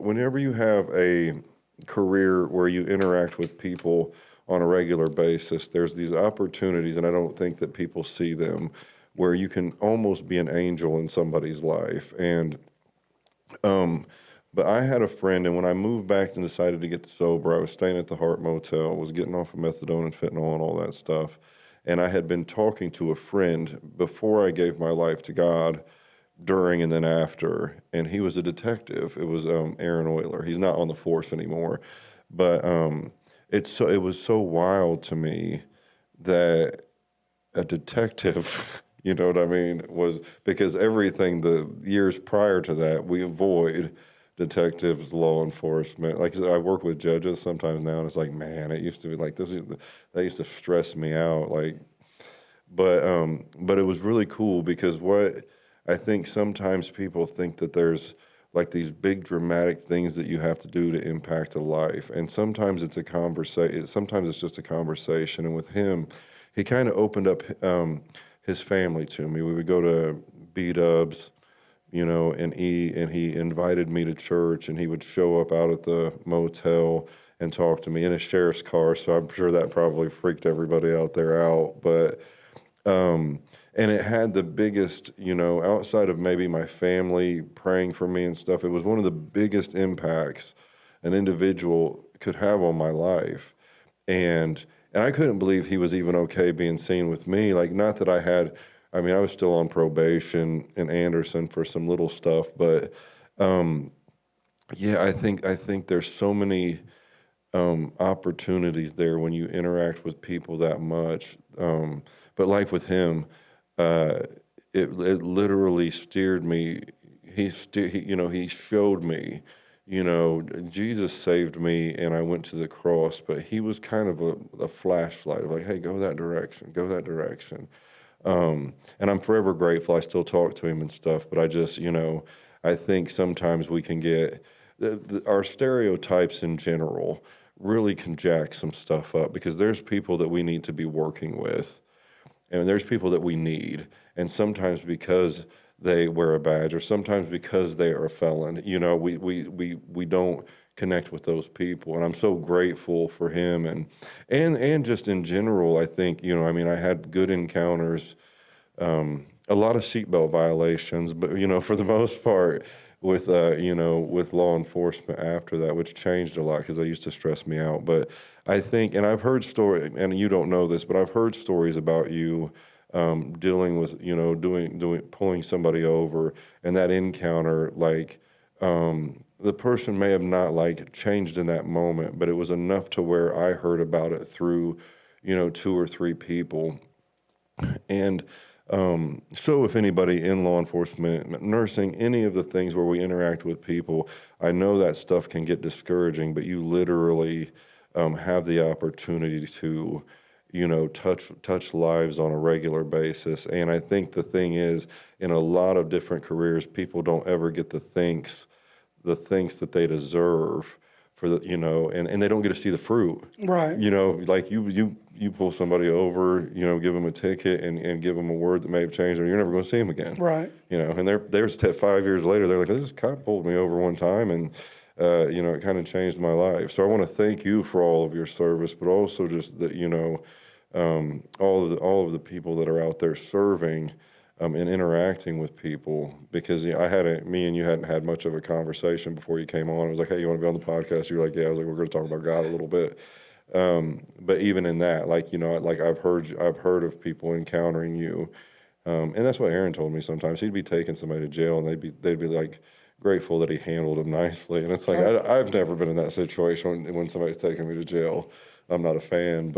a career where you interact with people on a regular basis, there's these opportunities, and I don't think that people see them, where you can almost be an angel in somebody's life. And but I had a friend, and when I moved back and decided to get sober, I was staying at the Hart Motel, was getting off of methadone and fentanyl and all that stuff. And I had been talking to a friend before I gave my life to God, during and then after, and he was a detective. It was Aaron Euler. He's not on the force anymore, but it was so wild to me that a detective, you know what I mean, was, because everything the years prior to that, we avoid detectives, law enforcement. Like, I work with judges sometimes now, and it's like, man, it used to be like this. That used to stress me out. Like, but it was really cool, because what I think sometimes people think that there's like these big dramatic things that you have to do to impact a life. And sometimes it's a conversation, sometimes it's just a conversation. And with him, he kind of opened up his family to me. We would go to B-dubs, and he invited me to church, and he would show up out at the motel and talk to me in a sheriff's car. So I'm sure that probably freaked everybody out there out. But and it had the biggest, outside of maybe my family praying for me and stuff, it was one of the biggest impacts an individual could have on my life. And I couldn't believe he was even okay being seen with me. Like, not that I was still on probation in Anderson for some little stuff, but yeah, I think there's so many opportunities there when you interact with people that much. But like with him, it literally steered me. He showed me, Jesus saved me, and I went to the cross. But he was kind of a flashlight of like, hey, go that direction, go that direction. And I'm forever grateful. I still talk to him and stuff. But I just, I think sometimes we can get our stereotypes in general really can jack some stuff up, because there's people that we need to be working with, and there's people that we need. And sometimes because they wear a badge, or sometimes because they are a felon, we don't connect with those people. And I'm so grateful for him, and just in general, I think, I had good encounters, a lot of seatbelt violations, but for the most part, with with law enforcement after that, which changed a lot because they used to stress me out. But I think, and I've heard stories, and you don't know this, but I've heard stories about you dealing with, pulling somebody over, and that encounter, like, the person may have not like changed in that moment, but it was enough to where I heard about it through, 2 or 3 people. And so if anybody in law enforcement, nursing, any of the things where we interact with people, I know that stuff can get discouraging, but you literally have the opportunity to, touch lives on a regular basis. And I think the thing is, in a lot of different careers, people don't ever get the thanks that they deserve for the, and they don't get to see the fruit. Right. Like you pull somebody over, give them a ticket and give them a word that may have changed, or you're never going to see them again. Right. And they're 5 years later, they're like, this cop pulled me over one time, and it kind of changed my life. So I want to thank you for all of your service, but also just that, all of the people that are out there serving and interacting with people, because me and you hadn't had much of a conversation before you came on. I was like, hey, you want to be on the podcast? You're like, yeah. I was like, we're going to talk about God a little bit. But even in that, like, I've heard of people encountering you. And that's what Aaron told me sometimes. He'd be taking somebody to jail, and they'd be like grateful that he handled them nicely. And it's like, I've never been in that situation when somebody's taking me to jail. I'm not a fan,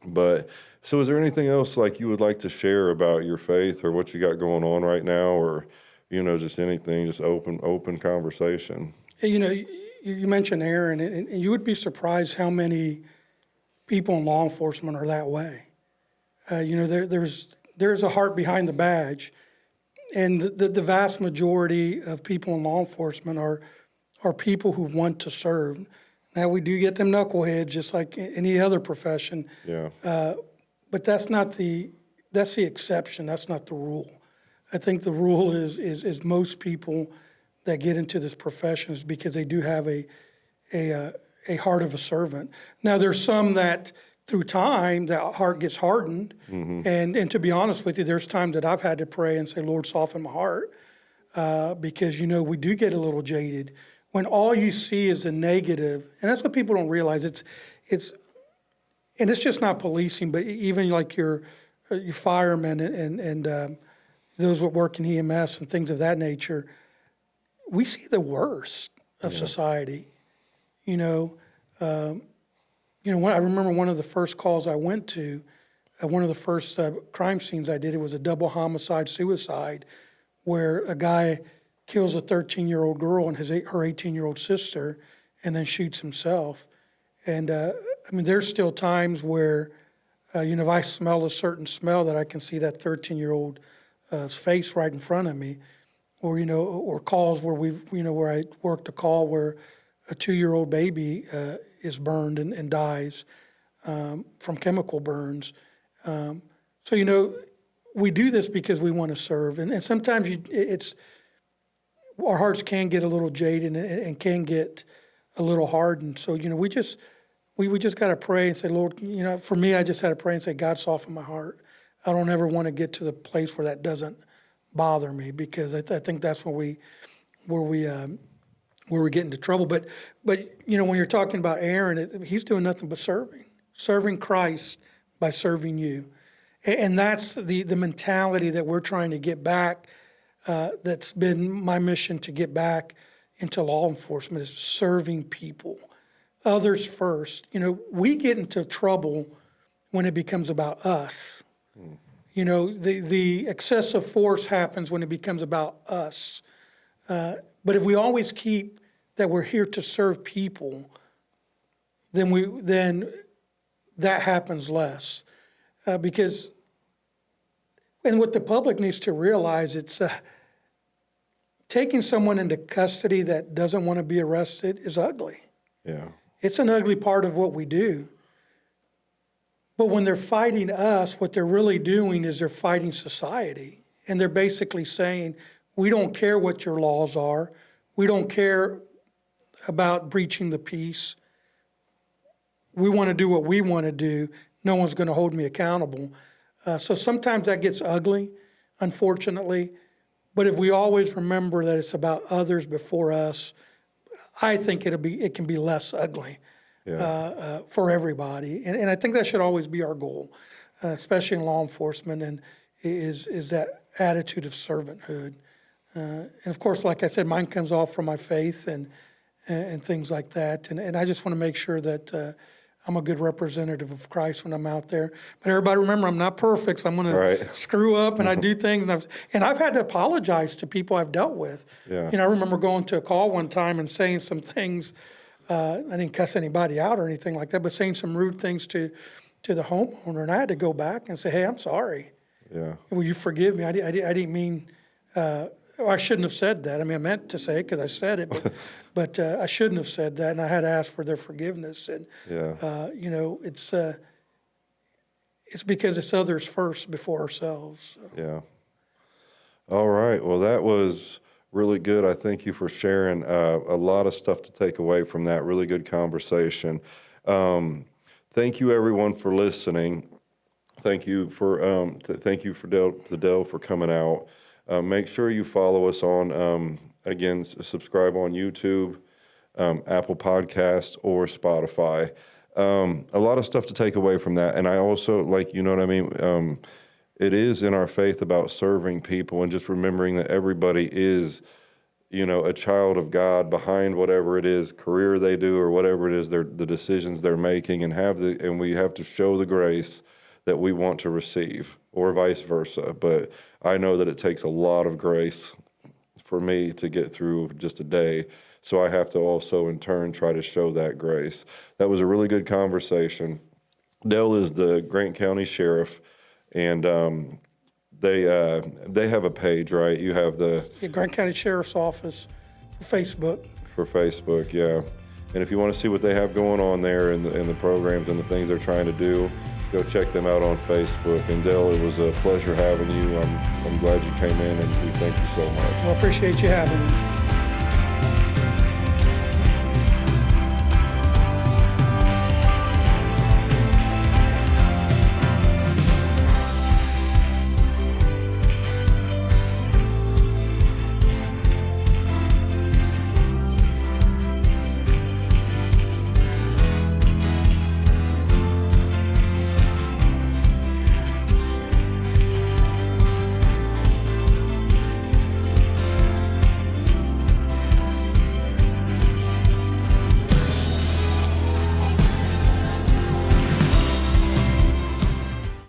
but so is there anything else like you would like to share about your faith or what you got going on right now, or, just anything, just open conversation? You mentioned Aaron, and you would be surprised how many people in law enforcement are that way. There's a heart behind the badge, and the vast majority of people in law enforcement are people who want to serve. Now, we do get them knuckleheads just like any other profession. Yeah. But that's the exception. That's not the rule. I think the rule is most people that get into this profession is because they do have a heart of a servant. Now, there's some that through time that heart gets hardened, and to be honest with you, there's times that I've had to pray and say, Lord, soften my heart, because we do get a little jaded when all you see is a negative, and that's what people don't realize. It's just not policing, but even like your firemen and those that work in EMS and things of that nature. We see the worst of society, I remember one of the first calls I went to, one of the first crime scenes I did, it was a double homicide suicide, where a guy kills a 13-year-old girl and her 18-year-old sister, and then shoots himself. And there's still times where, if I smell a certain smell, that I can see that 13-year-old face right in front of me. or or calls where where I worked a call where a 2-year-old baby is burned and dies from chemical burns. So we do this because we want to serve, and sometimes our hearts can get a little jaded and can get a little hardened. So we just got to pray and say, Lord, for me, I just had to pray and say, God, soften my heart. I don't ever want to get to the place where that doesn't bother me, because I think that's where we get into trouble. But when you're talking about Aaron, he's doing nothing but serving Christ by serving you, and that's the mentality that we're trying to get back. That's been my mission, to get back into law enforcement, is serving people, others first. We get into trouble when it becomes about us. The excessive force happens when it becomes about us. But if we always keep that we're here to serve people, then that happens less. Because what the public needs to realize, it's taking someone into custody that doesn't want to be arrested is ugly. Yeah. It's an ugly part of what we do. But when they're fighting us, what they're really doing is they're fighting society. And they're basically saying, we don't care what your laws are. We don't care about breaching the peace. We want to do what we want to do. No one's going to hold me accountable. So sometimes that gets ugly, unfortunately. But if we always remember that it's about others before us, I think it can be less ugly. Yeah. For everybody, and I think that should always be our goal, especially in law enforcement, and is that attitude of servanthood. And of course, like I said, mine comes off from my faith and things like that, and I just want to make sure that I'm a good representative of Christ when I'm out there. But everybody remember, I'm not perfect, so I'm going to screw up, and I do things, and I've had to apologize to people I've dealt with. Yeah. I remember going to a call one time and saying some things. I didn't cuss anybody out or anything like that, but saying some rude things to the homeowner, and I had to go back and say, "Hey, I'm sorry. Yeah. Will you forgive me? I didn't mean. I shouldn't have said that. I mean, I meant to say it because I said it, but I shouldn't have said that, and I had to ask for their forgiveness. And it's because it's others first before ourselves. So. Yeah. All right. Well, that was really good. I thank you for sharing a lot of stuff to take away from that. Really good conversation. Thank you, everyone, for listening. Thank you for Dell for coming out. Make sure you follow us on subscribe on YouTube, Apple Podcast, or Spotify. A lot of stuff to take away from that, and I also it is in our faith about serving people and just remembering that everybody is, a child of God behind whatever it is, career they do or whatever it is, the decisions they're making, and we have to show the grace that we want to receive, or vice versa. But I know that it takes a lot of grace for me to get through just a day, so I have to also in turn try to show that grace. That was a really good conversation. Dell is the Grant County Sheriff. And they have a page, right? You have the Grant County Sheriff's Office for Facebook. For Facebook, yeah. And if you want to see what they have going on there and the programs and the things they're trying to do, go check them out on Facebook. And Dell, it was a pleasure having you. I'm glad you came in, and we thank you so much. Well, I appreciate you having me.